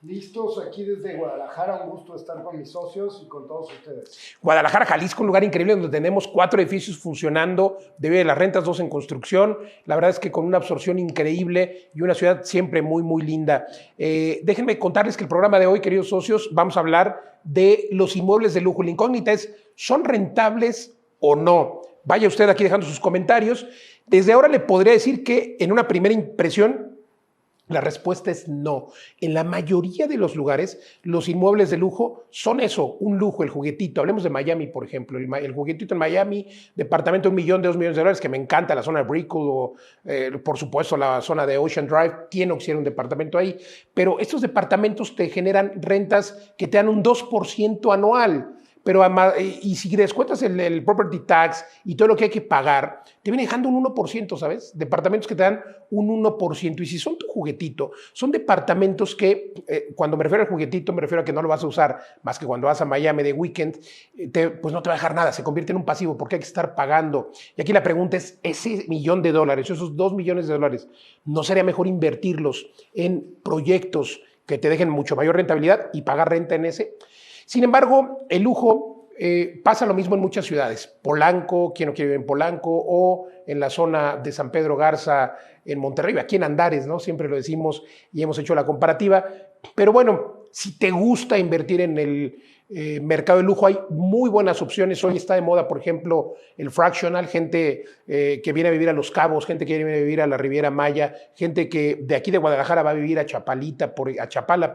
Listos aquí desde Guadalajara, un gusto estar con mis socios y con todos ustedes. Guadalajara, Jalisco, un lugar increíble donde tenemos 4 edificios funcionando, de las rentas, 2 en construcción. La verdad es que con una absorción increíble y una ciudad siempre muy, muy linda. Déjenme contarles que el programa de hoy, queridos socios, vamos a hablar de los inmuebles de lujo. La incógnita es, ¿son rentables o no? Vaya usted aquí dejando sus comentarios. Desde ahora le podría decir que en una primera impresión, La respuesta es no. En la mayoría de los lugares, los inmuebles de lujo son eso, un lujo, el juguetito. Hablemos de Miami, por ejemplo. El juguetito en Miami, departamento de $1 millón, $2 millones, que me encanta, la zona de Brickell o, por supuesto, la zona de Ocean Drive, tiene opción un departamento ahí. Pero estos departamentos te generan rentas que te dan un 2% anual. Pero y si descuentas el property tax y todo lo que hay que pagar, te viene dejando un 1%, ¿sabes? Departamentos que te dan un 1%. Y si son tu juguetito, son departamentos que, cuando me refiero al juguetito, me refiero a que no lo vas a usar más que cuando vas a Miami de weekend, pues no te va a dejar nada, se convierte en un pasivo porque hay que estar pagando. Y aquí la pregunta es, ese $1 millón, esos $2 millones, ¿no sería mejor invertirlos en proyectos que te dejen mucho mayor rentabilidad y pagar renta en ese? Sin embargo, el lujo pasa lo mismo en muchas ciudades. Polanco, ¿quién no quiere vivir en Polanco? O en la zona de San Pedro Garza, en Monterrey, aquí en Andares, ¿no? Siempre lo decimos y hemos hecho la comparativa. Pero bueno, si te gusta invertir en el mercado de lujo, hay muy buenas opciones. Hoy está de moda, por ejemplo, el fractional, gente que viene a vivir a Los Cabos, gente que viene a vivir a la Riviera Maya, gente que de aquí de Guadalajara va a vivir a Chapala,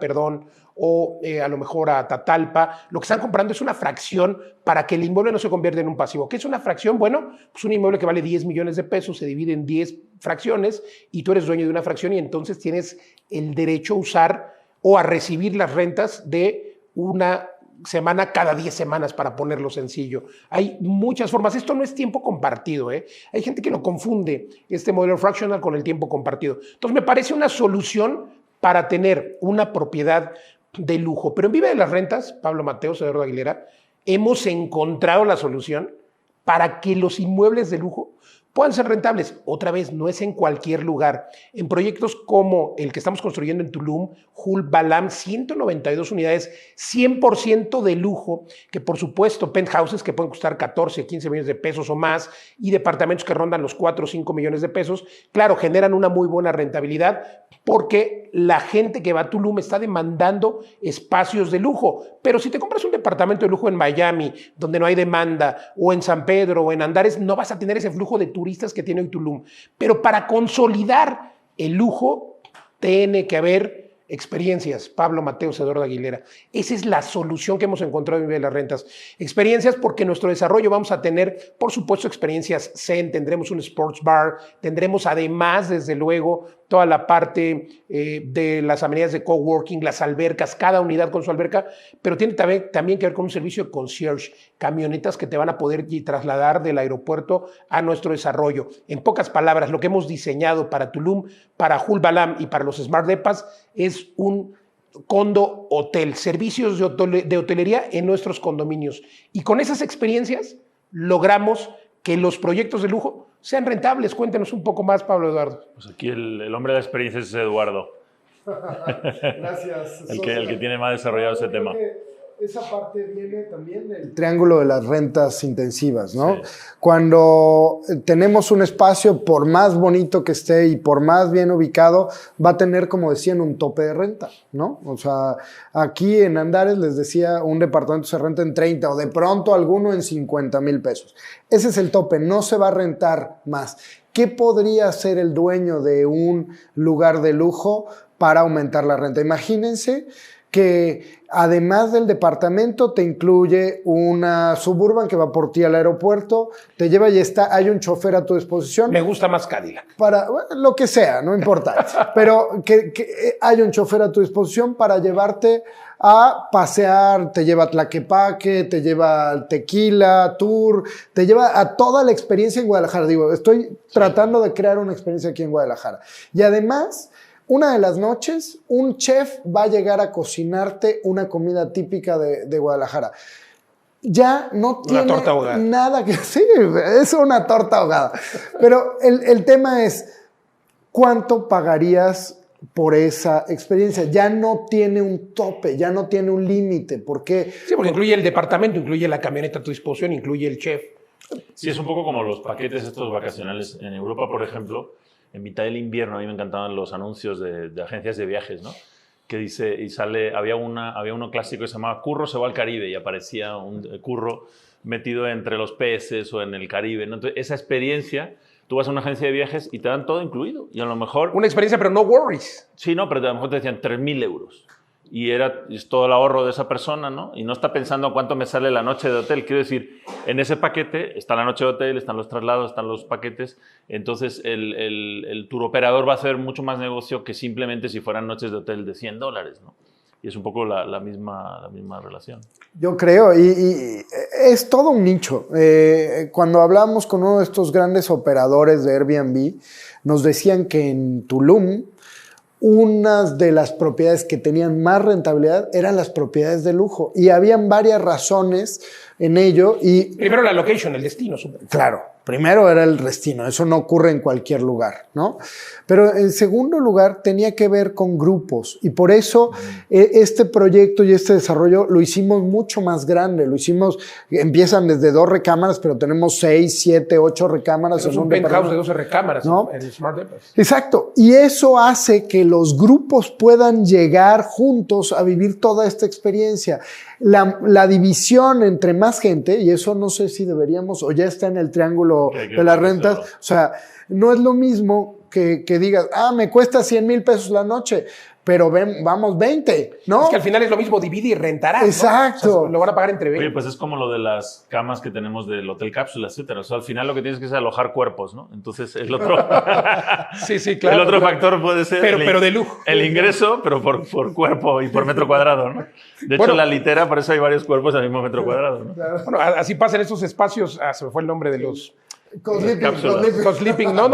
o a lo mejor a Tatalpa. Lo que están comprando es una fracción para que el inmueble no se convierta en un pasivo. ¿Qué es una fracción? Bueno, pues un inmueble que vale $10 millones, se divide en 10 fracciones y tú eres dueño de una fracción y entonces tienes el derecho a usar o a recibir las rentas de una semana cada 10 semanas, para ponerlo sencillo. Hay muchas formas. Esto no es tiempo compartido, ¿eh? Hay gente que lo confunde, este modelo fractional, con el tiempo compartido. Entonces me parece una solución para tener una propiedad de lujo. Pero en Vive de las Rentas, Pablo Mateos, Eduardo Aguilera, hemos encontrado la solución para que los inmuebles de lujo puedan ser rentables. Otra vez, no es en cualquier lugar. En proyectos como el que estamos construyendo en Tulum, Hul Balam, 192 unidades, 100% de lujo, que por supuesto, penthouses que pueden costar 14, 15 millones de pesos o más, y departamentos que rondan los 4 o 5 millones de pesos, claro, generan una muy buena rentabilidad porque la gente que va a Tulum está demandando espacios de lujo. Pero si te compras un departamento de lujo en Miami, donde no hay demanda, o en San Pedro, o en Andares, no vas a tener ese flujo de turistas que tiene hoy Tulum. Pero para consolidar el lujo, tiene que haber experiencias. Pablo Mateos, Eduardo Aguilera. Esa es la solución que hemos encontrado en Vive de las Rentas. Experiencias, porque en nuestro desarrollo vamos a tener, por supuesto, experiencias Zen, tendremos un sports bar, tendremos además, desde luego, toda la parte de las amenidades de coworking, las albercas, cada unidad con su alberca, pero tiene también que ver con un servicio de concierge, camionetas que te van a poder trasladar del aeropuerto a nuestro desarrollo. En pocas palabras, lo que hemos diseñado para Tulum, para Hul Balam y para los Smart Depas es un condo hotel, servicios de hotelería en nuestros condominios. Y con esas experiencias logramos que los proyectos de lujo sean rentables. Cuéntenos un poco más, Pablo Eduardo. Pues aquí el hombre de la experiencia es Eduardo. Gracias. el que tiene más desarrollado ese tema. Esa parte viene también del triángulo de las rentas intensivas, ¿no? Sí. Cuando tenemos un espacio, por más bonito que esté y por más bien ubicado, va a tener, como decían, un tope de renta, ¿no? O sea, aquí en Andares les decía, un departamento se renta en 30 o de pronto alguno en 50,000 pesos. Ese es el tope, no se va a rentar más. ¿Qué podría hacer el dueño de un lugar de lujo para aumentar la renta? Imagínense que además del departamento te incluye una Suburban que va por ti al aeropuerto, te lleva y hay un chofer a tu disposición. Me gusta más Cadillac. Para lo que sea, no importa. Pero que hay un chofer a tu disposición para llevarte a pasear, te lleva a Tlaquepaque, te lleva al Tequila Tour, te lleva a toda la experiencia en Guadalajara. Digo, estoy tratando de crear una experiencia aquí en Guadalajara. Y además, una de las noches, un chef va a llegar a cocinarte una comida típica de Guadalajara. Ya no tiene nada que... Sí, es una torta ahogada. Pero el tema es, ¿cuánto pagarías por esa experiencia? Ya no tiene un tope, ya no tiene un límite. ¿Por qué? Sí, porque incluye el departamento, incluye la camioneta a tu disposición, incluye el chef. Sí, es un poco como los paquetes estos vacacionales. En Europa, por ejemplo, en mitad del invierno, a mí me encantaban los anuncios de agencias de viajes, ¿no? Que dice, y sale, había uno clásico que se llamaba Curro se va al Caribe y aparecía un curro metido entre los peces o en el Caribe, ¿no? Entonces, esa experiencia tú vas a una agencia de viajes y te dan todo incluido. Y a lo mejor... Una experiencia, pero no worries. Sí, no, pero a lo mejor te decían 3.000 euros. Y es todo el ahorro de esa persona, ¿no? Y no está pensando cuánto me sale la noche de hotel. Quiero decir, en ese paquete está la noche de hotel, están los traslados, están los paquetes. Entonces, el tour operador va a hacer mucho más negocio que simplemente si fueran noches de hotel de $100, ¿no? Y es un poco la misma relación. Yo creo, y es todo un nicho. Cuando hablamos con uno de estos grandes operadores de Airbnb, nos decían que en Tulum, unas de las propiedades que tenían más rentabilidad eran las propiedades de lujo. Y habían varias razones en ello. Y primero la location, el destino. Claro, primero era el destino. Eso no ocurre en cualquier lugar, ¿no? Pero en segundo lugar tenía que ver con grupos. Y por eso este proyecto y este desarrollo lo hicimos mucho más grande. Empiezan desde 2 recámaras, pero tenemos 6, 7, 8 recámaras. Es un penthouse de 12 recámaras, ¿no? En el Smart Depot. Exacto. Y eso hace que los grupos puedan llegar juntos a vivir toda esta experiencia. La división entre más gente, y eso no sé si deberíamos, o ya está en el triángulo de las rentas, o sea, no es lo mismo que digas, me cuesta 100,000 pesos la noche, pero vamos 20, ¿no? Es que al final es lo mismo, divide y rentarás. Exacto. ¿No? O sea, lo van a pagar entre 20. Oye, pues es como lo de las camas que tenemos del Hotel Cápsula, etcétera. O sea, al final lo que tienes que es alojar cuerpos, ¿no? Entonces, el otro... sí, claro. El otro factor puede ser... Pero de lujo. El ingreso, pero por cuerpo y por metro cuadrado, ¿no? De hecho, en la litera, por eso hay varios cuerpos al mismo metro cuadrado, ¿no? Bueno, así pasa en estos espacios. Se me fue el nombre de los... Co-sleeping. No,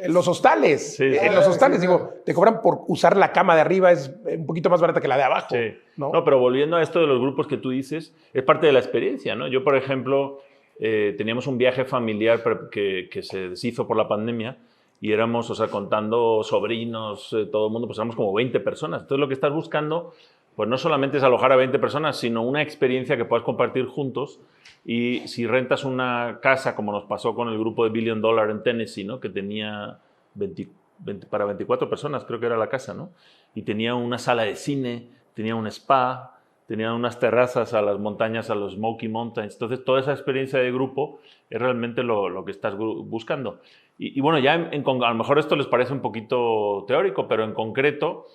los hostales. Sí. En los hostales, digo, te cobran por usar la cama de arriba, es un poquito más barata que la de abajo. Sí. ¿No? No, pero volviendo a esto de los grupos que tú dices, es parte de la experiencia, ¿no? Yo, por ejemplo, teníamos un viaje familiar que se deshizo por la pandemia y éramos, o sea, contando sobrinos, todo el mundo, pues éramos como 20 personas. Entonces, lo que estás buscando, pues no solamente es alojar a 20 personas, sino una experiencia que puedas compartir juntos. Y si rentas una casa, como nos pasó con el grupo de $1 Billion en Tennessee, ¿no? Que tenía 20 para 24 personas, creo que era la casa, ¿no? Y tenía una sala de cine, tenía un spa, tenía unas terrazas a las montañas, a los Smoky Mountains. Entonces, toda esa experiencia de grupo es realmente lo que estás buscando. Y bueno, ya a lo mejor esto les parece un poquito teórico, pero en concreto,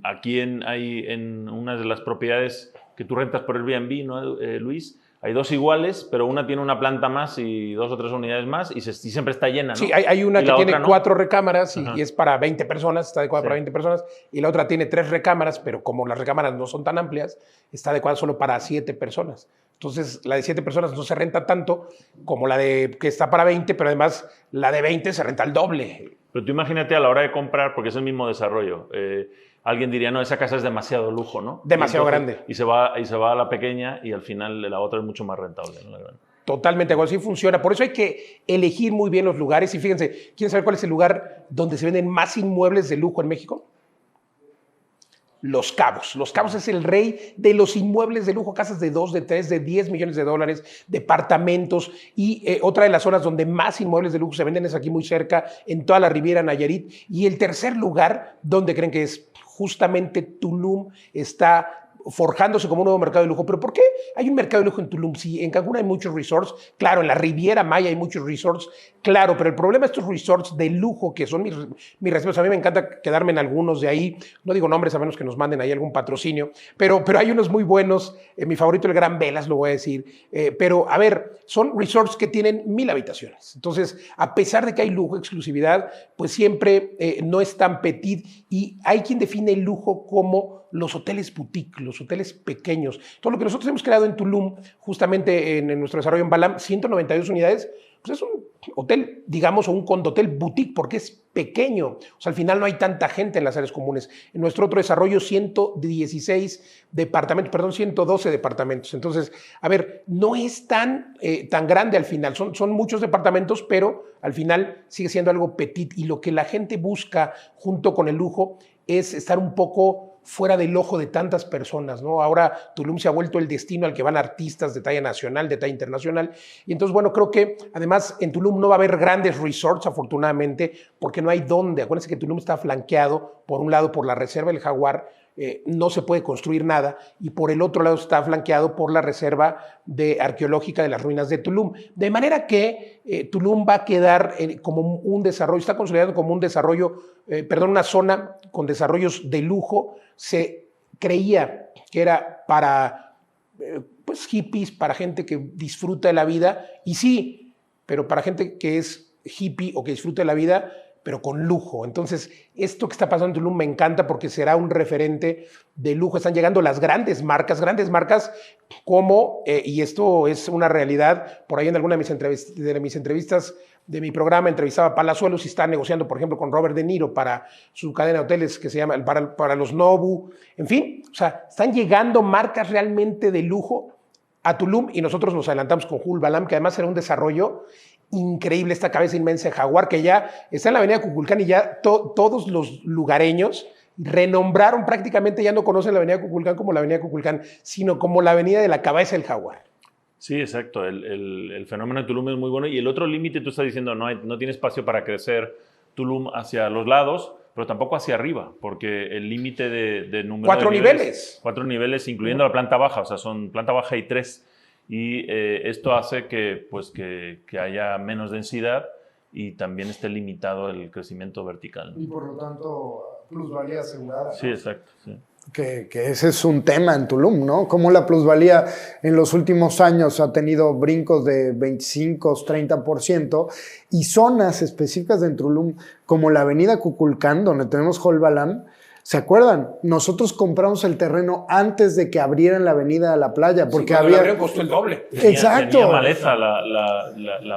aquí en una de las propiedades que tú rentas por Airbnb, ¿no, Luis? Hay 2 iguales, pero una tiene una planta más y 2 o 3 unidades más y siempre está llena, ¿no? Sí, hay una que tiene 4 recámaras y es para 20 personas, está adecuada para 20 personas, y la otra tiene 3 recámaras, pero como las recámaras no son tan amplias, está adecuada solo para 7 personas. Entonces, la de 7 personas no se renta tanto como la de que está para 20, pero además la de 20 se renta el doble. Pero tú imagínate a la hora de comprar, porque es el mismo desarrollo, alguien diría, no, esa casa es demasiado lujo, ¿no? Demasiado grande. Y se va a la pequeña y al final la otra es mucho más rentable, ¿no? Totalmente, así funciona. Por eso hay que elegir muy bien los lugares. Y fíjense, ¿quieren saber cuál es el lugar donde se venden más inmuebles de lujo en México? Los Cabos. Los Cabos es el rey de los inmuebles de lujo, casas de 2, de 3, de 10 millones de dólares, departamentos. Y otra de las zonas donde más inmuebles de lujo se venden es aquí muy cerca, en toda la Riviera Nayarit. Y el tercer lugar, ¿dónde creen que es? Justamente Tulum está forjándose como un nuevo mercado de lujo. ¿Pero por qué hay un mercado de lujo en Tulum? Sí, en Cancún hay muchos resorts, claro, en la Riviera Maya hay muchos resorts, claro, pero el problema de estos resorts de lujo, que son mis respetos, a mí me encanta quedarme en algunos de ahí, no digo nombres a menos que nos manden ahí algún patrocinio, pero hay unos muy buenos, mi favorito el Gran Velas, lo voy a decir, pero a ver, son resorts que tienen 1,000 habitaciones, entonces, a pesar de que hay lujo, exclusividad, pues siempre no es tan petit, y hay quien define el lujo como los hoteles boutique, los hoteles pequeños. Todo lo que nosotros hemos creado en Tulum, justamente en nuestro desarrollo en Balam, 192 unidades, pues es un hotel, digamos, o un condotel boutique, porque es pequeño. O sea, al final no hay tanta gente en las áreas comunes. En nuestro otro desarrollo, 112 departamentos. Entonces, a ver, no es tan grande al final. Son muchos departamentos, pero al final sigue siendo algo petit. Y lo que la gente busca junto con el lujo es estar un poco fuera del ojo de tantas personas, ¿no? Ahora Tulum se ha vuelto el destino al que van artistas de talla nacional, de talla internacional. Y entonces, bueno, creo que además en Tulum no va a haber grandes resorts, afortunadamente, porque no hay dónde. Acuérdense que Tulum está flanqueado, por un lado, por la Reserva del Jaguar, no se puede construir nada, y por el otro lado está flanqueado por la reserva arqueológica de las ruinas de Tulum. De manera que Tulum va a quedar como un desarrollo, está consolidado como un desarrollo, una zona con desarrollos de lujo. Se creía que era para pues hippies, para gente que disfruta de la vida, y sí, pero para gente que es hippie o que disfruta de la vida, pero con lujo. Entonces, esto que está pasando en Tulum me encanta porque será un referente de lujo. Están llegando las grandes marcas como, y esto es una realidad, por ahí en alguna de mis entrevistas de mi programa entrevistaba a Palazuelos y está negociando, por ejemplo, con Robert De Niro para su cadena de hoteles que se llama, para los Nobu. En fin, o sea, están llegando marcas realmente de lujo a Tulum, y nosotros nos adelantamos con Hulbalam, que además será un desarrollo increíble, esta cabeza inmensa de jaguar que ya está en la avenida Cuculcán, y ya todos los lugareños renombraron, prácticamente ya no conocen la avenida Cuculcán como la avenida Cuculcán, sino como la avenida de la cabeza del jaguar. Sí, exacto. El fenómeno de Tulum es muy bueno. Y el otro límite, tú estás diciendo, no tiene espacio para crecer Tulum hacia los lados, pero tampoco hacia arriba, porque el límite de número 4 de niveles. 4 niveles, incluyendo la planta baja, o sea, son planta baja y 3. Y esto hace que haya menos densidad y también esté limitado el crecimiento vertical, ¿no? Y por lo tanto, plusvalía asegurada, ¿no? Sí, exacto. Sí. Que ese es un tema en Tulum, ¿no? Cómo la plusvalía en los últimos años ha tenido brincos de 25, 30%, y zonas específicas de Tulum, como la avenida Cuculcán, donde tenemos Holbalam. ¿Se acuerdan? Nosotros compramos el terreno antes de que abrieran la avenida a la playa, porque había... había... costó el doble. Exacto. Tenía maleza,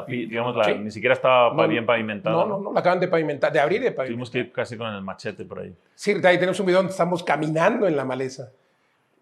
digamos, Sí. ni siquiera estaba bien pavimentada. No, la acaban de pavimentar, de abrir y de pavimentar. Tuvimos que ir casi con el machete por ahí. Sí, ahí tenemos un video donde estamos caminando en la maleza.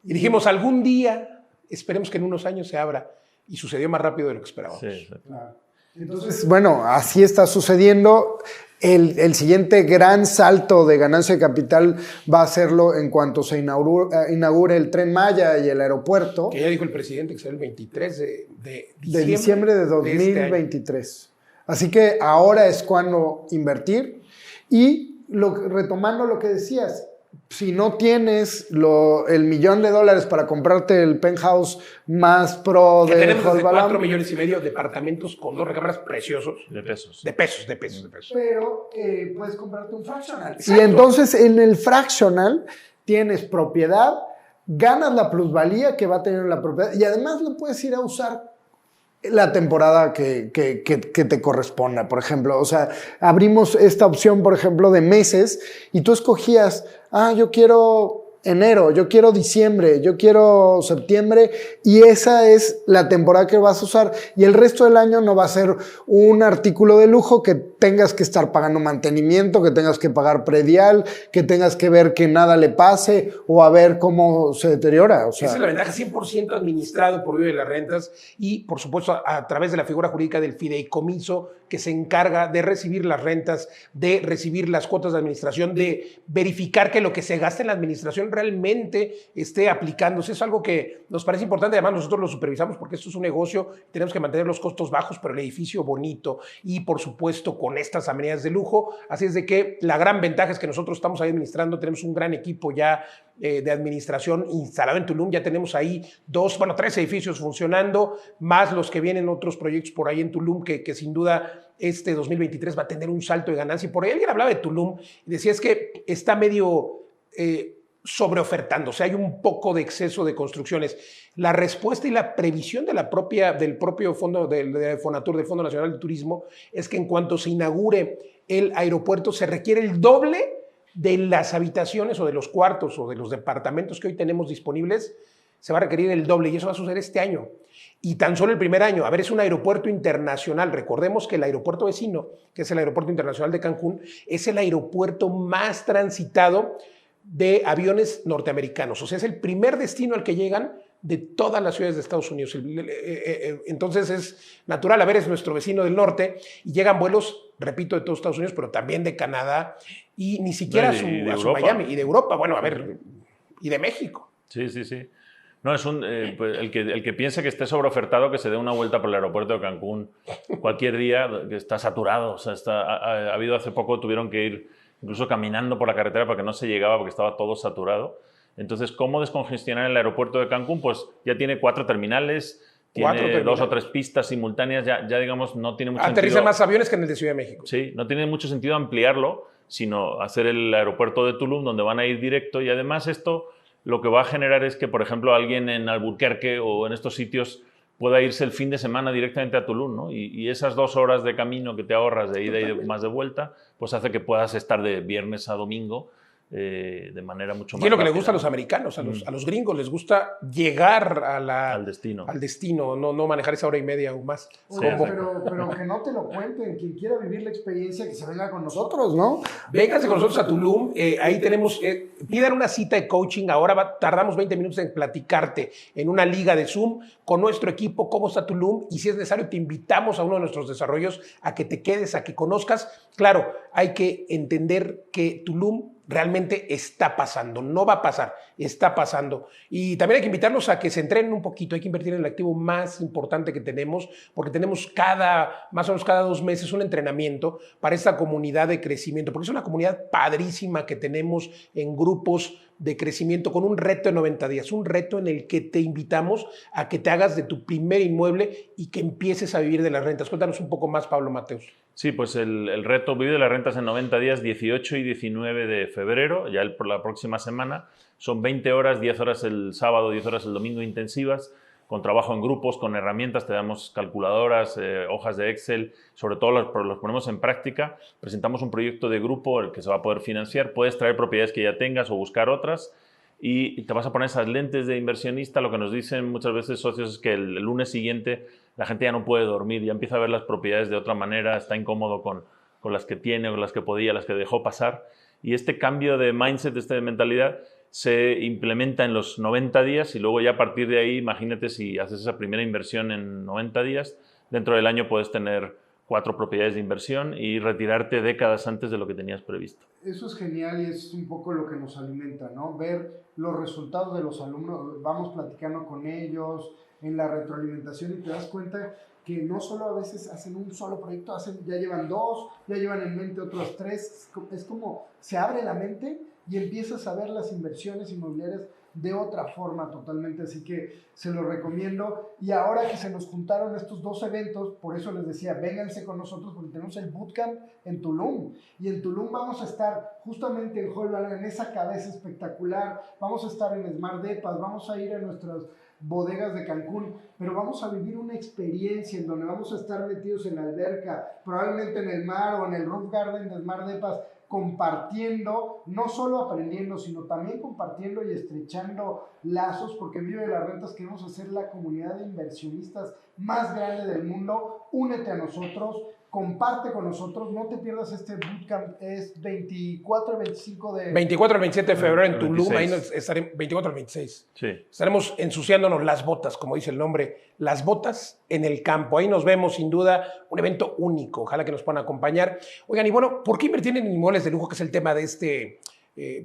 Y dijimos, algún día, esperemos que en unos años se abra. Y sucedió más rápido de lo que esperábamos. Sí, exacto. Claro. Entonces, bueno, así está sucediendo. El siguiente gran salto de ganancia de capital va a hacerlo en cuanto se inaugure el Tren Maya y el aeropuerto. Que ya dijo el presidente que será el 23 de diciembre de 2023. Así que ahora es cuando invertir. Y retomando lo que decías, si no tienes el $1 millón para comprarte el penthouse más pro que de tenemos desde Holbalam, 4,5 millones de departamentos con 2 recámaras preciosos. De pesos. De pesos. Pero puedes comprarte un fractional. y entonces en el fractional tienes propiedad, ganas la plusvalía que va a tener la propiedad, y además lo puedes ir a usar la temporada que te corresponda. Por ejemplo, o sea, abrimos esta opción, por ejemplo, de meses, y tú escogías, yo quiero enero, yo quiero diciembre, yo quiero septiembre, y esa es la temporada que vas a usar, y el resto del año no va a ser un artículo de lujo que tengas que estar pagando mantenimiento, que tengas que pagar predial, que tengas que ver que nada le pase o a ver cómo se deteriora. O sea, esa es la ventaja, 100% administrado por medio de las rentas y, por supuesto, a través de la figura jurídica del fideicomiso, que se encarga de recibir las rentas, de recibir las cuotas de administración, de verificar que lo que se gasta en la administración realmente esté aplicándose. Es algo que nos parece importante. Además, nosotros lo supervisamos porque esto es un negocio, tenemos que mantener los costos bajos, pero el edificio bonito y, por supuesto, con estas amenidades de lujo. Así es de que la gran ventaja es que nosotros estamos ahí administrando, tenemos un gran equipo ya de administración instalado en Tulum. Ya tenemos ahí 3 edificios funcionando, más los que vienen otros proyectos por ahí en Tulum que sin duda este 2023 va a tener un salto de ganancia. Y por ahí alguien hablaba de Tulum y decía, es que está medio sobreofertando, o sea, hay un poco de exceso de construcciones. La respuesta y la previsión del propio fondo de Fonatur, del Fondo Nacional de Turismo, es que en cuanto se inaugure el aeropuerto se requiere el doble de las habitaciones o de los cuartos o de los departamentos que hoy tenemos disponibles. Se va a requerir el doble, y eso va a suceder este año. Y tan solo el primer año. A ver, es un aeropuerto internacional. Recordemos que el aeropuerto vecino, que es el Aeropuerto Internacional de Cancún, es el aeropuerto más transitado de aviones norteamericanos. O sea, es el primer destino al que llegan de todas las ciudades de Estados Unidos. Entonces es natural. A ver, es nuestro vecino del norte y llegan vuelos, repito, de todos Estados Unidos, pero también de Canadá y ni siquiera a su Miami. Y de Europa, bueno, a ver, y de México. Sí. No, es pues el que piense que esté sobreofertado, que se dé una vuelta por el aeropuerto de Cancún cualquier día, que está saturado. O sea, ha habido hace poco, tuvieron que ir incluso caminando por la carretera porque no se llegaba, porque estaba todo saturado. Entonces, ¿cómo descongestionar el aeropuerto de Cancún? Pues ya tiene 4 terminales, tiene 2 o 3 pistas simultáneas, ya digamos, no tiene mucho Aterrizan sentido. más aviones que en el de Ciudad de México. Sí, no tiene mucho sentido ampliarlo, sino hacer el aeropuerto de Tulum, donde van a ir directo. Y además esto lo que va a generar es que, por ejemplo, alguien en Albuquerque o en estos sitios pueda irse el fin de semana directamente a Tulum, ¿no? Y esas 2 horas de camino que te ahorras de ida y más de vuelta, pues hace que puedas estar de viernes a domingo de manera mucho más Y es lo que rápida, les gusta a los americanos, a los gringos, les gusta llegar al destino. al destino, no manejar esa hora y media o más. Oye, Sí. pero que no te lo cuenten, quien quiera vivir la experiencia, que se venga con nosotros, ¿no? Vénganse con nosotros a Tulum, ahí tenemos, pidan una cita de coaching, ahora tardamos 20 minutos en platicarte en una liga de Zoom con nuestro equipo, cómo está Tulum, y si es necesario te invitamos a uno de nuestros desarrollos a que te quedes, a que conozcas. Claro, hay que entender que Tulum realmente está pasando, no va a pasar, está pasando. Y también hay que invitarlos a que se entrenen un poquito, hay que invertir en el activo más importante que tenemos, porque tenemos más o menos cada 2 meses un entrenamiento para esta comunidad de crecimiento, porque es una comunidad padrísima que tenemos en grupos de crecimiento con un reto de 90 días, un reto en el que te invitamos a que te hagas de tu primer inmueble y que empieces a vivir de las rentas. Cuéntanos un poco más, Pablo Mateos. Sí, pues el reto Vive de las Rentas en 90 días, 18 y 19 de febrero, ya por la próxima semana. Son 20 horas, 10 horas el sábado, 10 horas el domingo intensivas, con trabajo en grupos, con herramientas, te damos calculadoras, hojas de Excel, sobre todo los ponemos en práctica. Presentamos un proyecto de grupo el que se va a poder financiar, puedes traer propiedades que ya tengas o buscar otras y te vas a poner esas lentes de inversionista. Lo que nos dicen muchas veces socios es que el lunes siguiente la gente ya no puede dormir, ya empieza a ver las propiedades de otra manera, está incómodo con las que tiene o las que podía, las que dejó pasar. Y este cambio de mindset, de mentalidad, se implementa en los 90 días y luego ya a partir de ahí, imagínate si haces esa primera inversión en 90 días, dentro del año puedes tener 4 propiedades de inversión y retirarte décadas antes de lo que tenías previsto. Eso es genial y es un poco lo que nos alimenta, ¿no? Ver los resultados de los alumnos, vamos platicando con ellos en la retroalimentación y te das cuenta que no solo a veces hacen un solo proyecto, ya llevan 2, ya llevan en mente otros 3, es como se abre la mente y empiezas a ver las inversiones inmobiliarias de otra forma totalmente, así que se lo recomiendo. Y ahora que se nos juntaron estos 2 eventos, por eso les decía, vénganse con nosotros porque tenemos el bootcamp en Tulum, y en Tulum vamos a estar justamente en Holbox, en esa cabeza espectacular, vamos a estar en Smart Depas, vamos a ir a nuestras bodegas de Cancún, pero vamos a vivir una experiencia en donde vamos a estar metidos en la alberca, probablemente en el mar o en el roof garden de Smart Depas, compartiendo, no solo aprendiendo, sino también compartiendo y estrechando lazos, porque en Vive de las Rentas queremos hacer la comunidad de inversionistas más grande del mundo. Únete a nosotros, comparte con nosotros, no te pierdas este bootcamp, es 24 y 25 de... 24 al 27 de febrero en Tulum, 26. ahí nos estaremos, 24 al 26. Sí. Estaremos ensuciándonos las botas, como dice el nombre, las botas en el campo. Ahí nos vemos, sin duda, un evento único. Ojalá que nos puedan acompañar. Oigan, y bueno, ¿por qué invertir en inmuebles de lujo, que es el tema de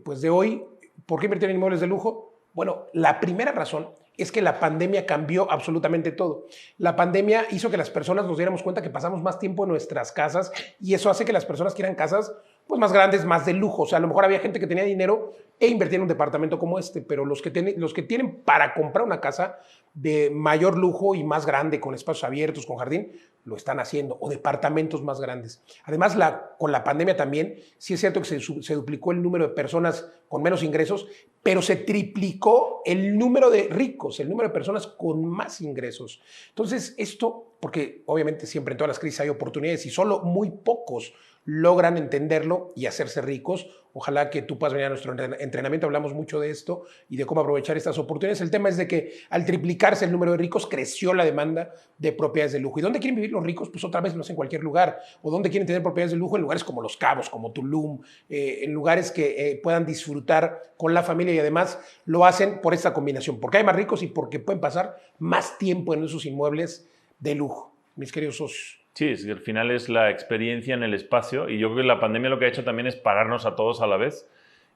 pues de hoy? ¿Por qué invertir en inmuebles de lujo? Bueno, la primera razón es que la pandemia cambió absolutamente todo. La pandemia hizo que las personas nos diéramos cuenta que pasamos más tiempo en nuestras casas y eso hace que las personas quieran casas pues más grandes, más de lujo. O sea, a lo mejor había gente que tenía dinero e invertía en un departamento como este, pero los que tienen para comprar una casa de mayor lujo y más grande, con espacios abiertos, con jardín, lo están haciendo, o departamentos más grandes. Además, con la pandemia también, sí es cierto que se duplicó el número de personas con menos ingresos, pero se triplicó el número de ricos, el número de personas con más ingresos. Entonces, esto, porque obviamente siempre en todas las crisis hay oportunidades y solo muy pocos logran entenderlo y hacerse ricos. Ojalá que tú puedas venir a nuestro entrenamiento, hablamos mucho de esto y de cómo aprovechar estas oportunidades. El tema es de que al triplicarse el número de ricos, creció la demanda de propiedades de lujo. ¿Y dónde quieren vivir los ricos? Pues otra vez no es en cualquier lugar. ¿O dónde quieren tener propiedades de lujo? En lugares como Los Cabos, como Tulum, en lugares que puedan disfrutar con la familia, y además lo hacen por esta combinación, porque hay más ricos y porque pueden pasar más tiempo en esos inmuebles de lujo, mis queridos socios. Sí, al final es la experiencia en el espacio, y yo creo que la pandemia lo que ha hecho también es pararnos a todos a la vez,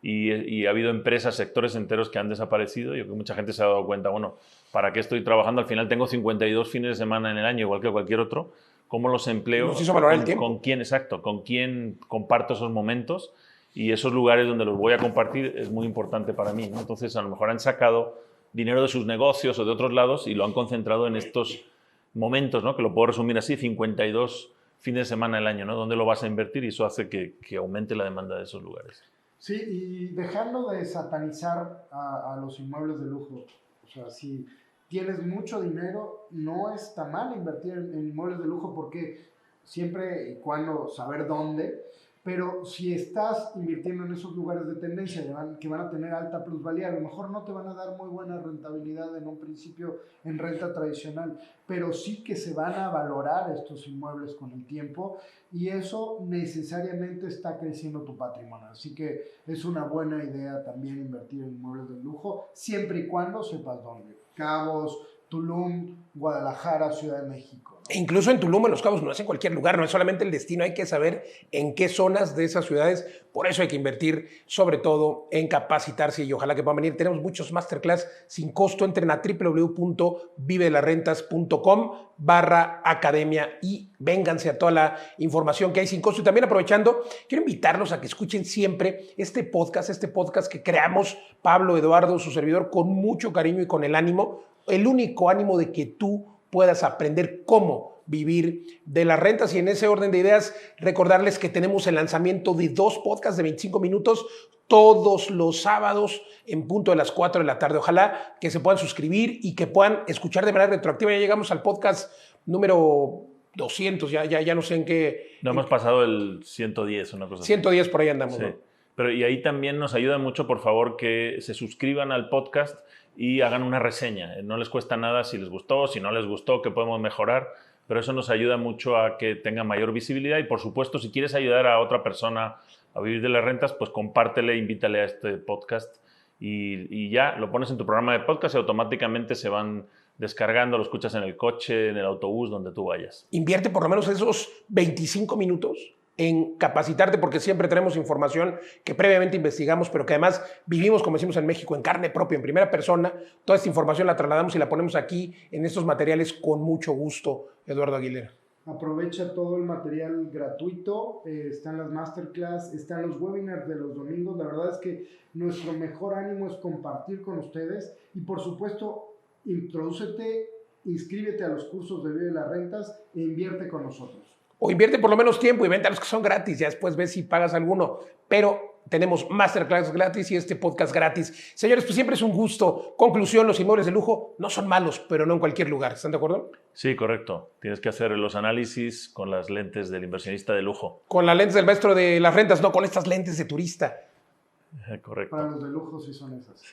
y ha habido empresas, sectores enteros que han desaparecido. Yo creo que mucha gente se ha dado cuenta, bueno, ¿para qué estoy trabajando? Al final tengo 52 fines de semana en el año, igual que cualquier otro. ¿Cómo los empleo? Nos hizo valorar el tiempo. ¿Con quién, exacto? ¿Con quién comparto esos momentos? y esos lugares donde los voy a compartir es muy importante para mí, ¿no? Entonces, a lo mejor han sacado dinero de sus negocios o de otros lados y lo han concentrado en estos momentos, ¿no? Que lo puedo resumir así, 52 fines de semana al año, ¿no? ¿Dónde lo vas a invertir? Y eso hace que aumente la demanda de esos lugares. Sí, y dejando de satanizar a los inmuebles de lujo. O sea, si tienes mucho dinero, no está mal invertir en inmuebles de lujo porque siempre y cuando saber dónde, pero si estás invirtiendo en esos lugares de tendencia que van a tener alta plusvalía, a lo mejor no te van a dar muy buena rentabilidad en un principio en renta tradicional, pero sí que se van a valorar estos inmuebles con el tiempo y eso necesariamente está creciendo tu patrimonio. Así que es una buena idea también invertir en inmuebles de lujo, siempre y cuando sepas dónde. Cabos, Tulum, Guadalajara, Ciudad de México. E incluso en Tulum, en Los Cabos, no es en cualquier lugar, no es solamente el destino, hay que saber en qué zonas de esas ciudades. Por eso hay que invertir, sobre todo, en capacitarse y ojalá que puedan venir. Tenemos muchos masterclass sin costo. Entren a www.vivedelarrentas.com/academia y vénganse a toda la información que hay sin costo. Y también aprovechando, quiero invitarlos a que escuchen siempre este podcast que creamos Pablo, Eduardo, su servidor, con mucho cariño y con el único ánimo de que tú puedas aprender cómo vivir de las rentas. Y en ese orden de ideas, recordarles que tenemos el lanzamiento de 2 podcasts de 25 minutos todos los sábados en punto de las 4 de la tarde. Ojalá que se puedan suscribir y que puedan escuchar de manera retroactiva. Ya llegamos al podcast número 200, ya no sé en qué. No hemos pasado el 110, una cosa así. 110 por ahí andamos, Sí. ¿no? Pero y ahí también nos ayuda mucho, por favor, que se suscriban al podcast y hagan una reseña. No les cuesta nada si les gustó, si no les gustó, que podemos mejorar, pero eso nos ayuda mucho a que tenga mayor visibilidad y, por supuesto, si quieres ayudar a otra persona a vivir de las rentas, pues compártele, invítale a este podcast y ya lo pones en tu programa de podcast y automáticamente se van descargando, lo escuchas en el coche, en el autobús, donde tú vayas. Invierte por lo menos esos 25 minutos en capacitarte, porque siempre tenemos información que previamente investigamos, pero que además vivimos, como decimos en México, en carne propia, en primera persona. Toda esta información la trasladamos y la ponemos aquí en estos materiales con mucho gusto, Eduardo Aguilera. Aprovecha todo el material gratuito, están las masterclass, están los webinars de los domingos. La verdad es que nuestro mejor ánimo es compartir con ustedes y, por supuesto, introdúcete, inscríbete a los cursos de Vive de las Rentas e invierte con nosotros. O invierte por lo menos tiempo y vente a los que son gratis, ya después ves si pagas alguno. Pero tenemos masterclass gratis y este podcast gratis. Señores, pues siempre es un gusto. Conclusión, los inmuebles de lujo no son malos, pero no en cualquier lugar. ¿Están de acuerdo? Sí, correcto. Tienes que hacer los análisis con las lentes del inversionista de lujo. Con las lentes del maestro de las rentas, no con estas lentes de turista. Correcto. Para los de lujo sí son esas.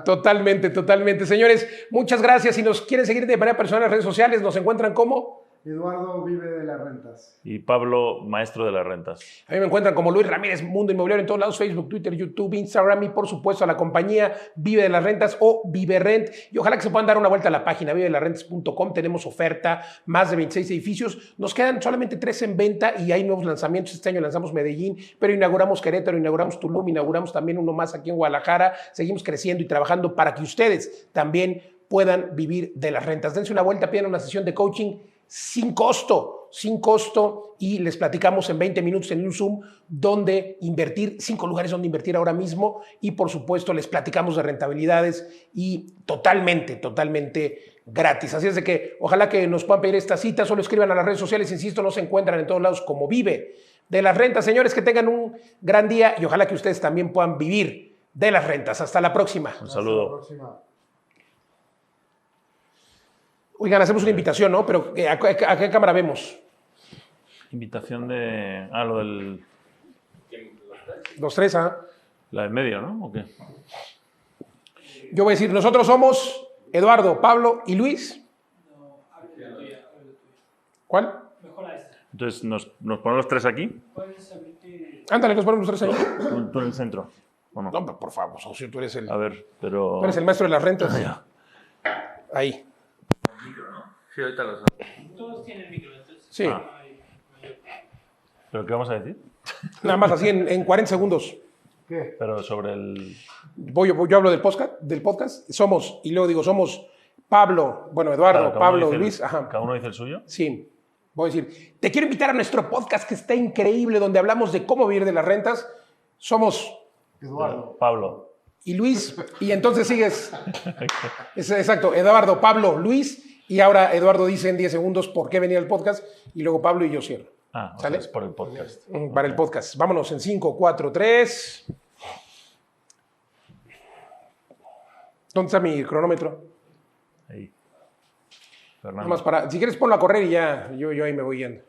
Totalmente. Señores, muchas gracias. Si nos quieren seguir de manera personal en las redes sociales, nos encuentran como Eduardo Vive de las Rentas. Y Pablo, maestro de las rentas. A mí me encuentran como Luis Ramírez, Mundo Inmobiliario en todos lados, Facebook, Twitter, YouTube, Instagram y por supuesto a la compañía Vive de las Rentas o Vive Rent. Y ojalá que se puedan dar una vuelta a la página vivedelasrentas.com. Tenemos oferta, más de 26 edificios. Nos quedan solamente 3 en venta y hay nuevos lanzamientos. Este año lanzamos Medellín, pero inauguramos Querétaro, inauguramos Tulum, inauguramos también uno más aquí en Guadalajara. Seguimos creciendo y trabajando para que ustedes también puedan vivir de las rentas. Dense una vuelta, pidan una sesión de coaching sin costo, y les platicamos en 20 minutos en un Zoom dónde invertir, 5 lugares donde invertir ahora mismo y por supuesto les platicamos de rentabilidades y totalmente gratis. Así es de que ojalá que nos puedan pedir esta cita, solo escriban a las redes sociales, insisto, nos encuentran en todos lados como Vive de las Rentas. Señores, que tengan un gran día y ojalá que ustedes también puedan vivir de las rentas. Hasta la próxima. Un saludo. Hasta la próxima. Oigan, hacemos una invitación, ¿no? Pero ¿a qué cámara vemos? Invitación de... lo del... Los tres, ¿ah? La del medio, ¿no? ¿O qué? Yo voy a decir, nosotros somos Eduardo, Pablo y Luis. ¿Cuál? Entonces, ¿nos ponemos los tres aquí? Ándale, nos ponemos los tres ahí. Tú en el centro, ¿o no? No, pero por favor, socio, tú eres el Pero... maestro de las rentas. Ahí. Sí, ahorita lo sé. Todos tienen micro, entonces. Sí. ¿Pero qué vamos a decir? Nada más así en 40 segundos. ¿Qué? Pero sobre el... Yo hablo del podcast. Somos Pablo, bueno, Eduardo, Claro, Pablo, Luis. Ajá. ¿Cada uno dice el suyo? Sí. Voy a decir, te quiero invitar a nuestro podcast que está increíble, donde hablamos de cómo vivir de las rentas. Somos Eduardo. Pablo. y Luis, y entonces sigues. Exacto, Eduardo, Pablo, Luis, y ahora Eduardo dice en 10 segundos por qué venía el podcast, y luego Pablo y yo cierro. Ah, ¿Sale? es por el podcast. Para el podcast. Vámonos en 5, 4, 3. ¿Dónde está mi cronómetro? Ahí. Nada Fernando. más para, si quieres ponlo a correr y ya, yo ahí me voy yendo.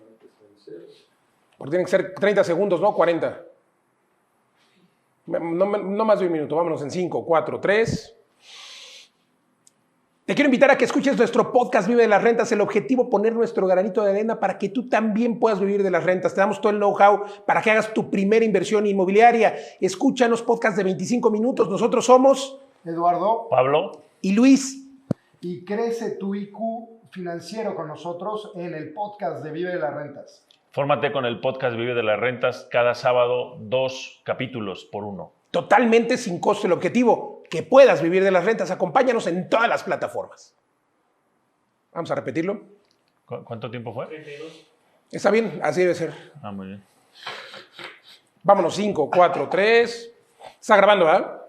Porque tienen que ser 30 segundos, ¿no? 40. No más de un minuto. Vámonos en 5, 4, 3. Te quiero invitar a que escuches nuestro podcast Vive de las Rentas. El objetivo, poner nuestro granito de arena para que tú también puedas vivir de las rentas. Te damos todo el know-how para que hagas tu primera inversión inmobiliaria. Escúchanos podcasts de 25 minutos. Nosotros somos Eduardo. Pablo. y Luis. Y crece tu IQ financiero con nosotros en el podcast de Vive de las Rentas. Fórmate con el podcast Vive de las Rentas cada sábado, 2 capítulos por 1. Totalmente sin costo el objetivo, que puedas vivir de las rentas. Acompáñanos en todas las plataformas. Vamos a repetirlo. ¿Cuánto tiempo fue? 32. ¿Está bien? Así debe ser. Ah, muy bien. Vámonos, 5, 4, 3. Está grabando, ¿verdad?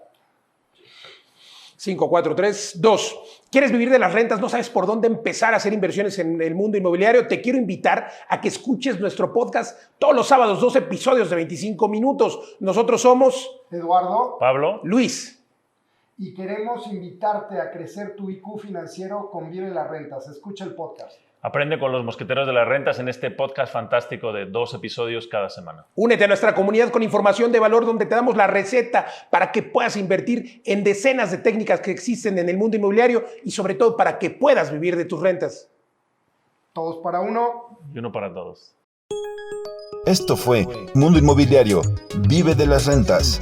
5, 4, 3, 2. ¿Quieres vivir de las rentas? ¿No sabes por dónde empezar a hacer inversiones en el mundo inmobiliario? Te quiero invitar a que escuches nuestro podcast todos los sábados, 2 episodios de 25 minutos. Nosotros somos Eduardo. Pablo. Luis. Y queremos invitarte a crecer tu IQ financiero con Vive de las Rentas. Escucha el podcast. Aprende con los mosqueteros de las rentas en este podcast fantástico de 2 episodios cada semana. Únete a nuestra comunidad con información de valor donde te damos la receta para que puedas invertir en decenas de técnicas que existen en el mundo inmobiliario y sobre todo para que puedas vivir de tus rentas. Todos para uno. Y uno para todos. Esto fue Mundo Inmobiliario. Vive de las rentas.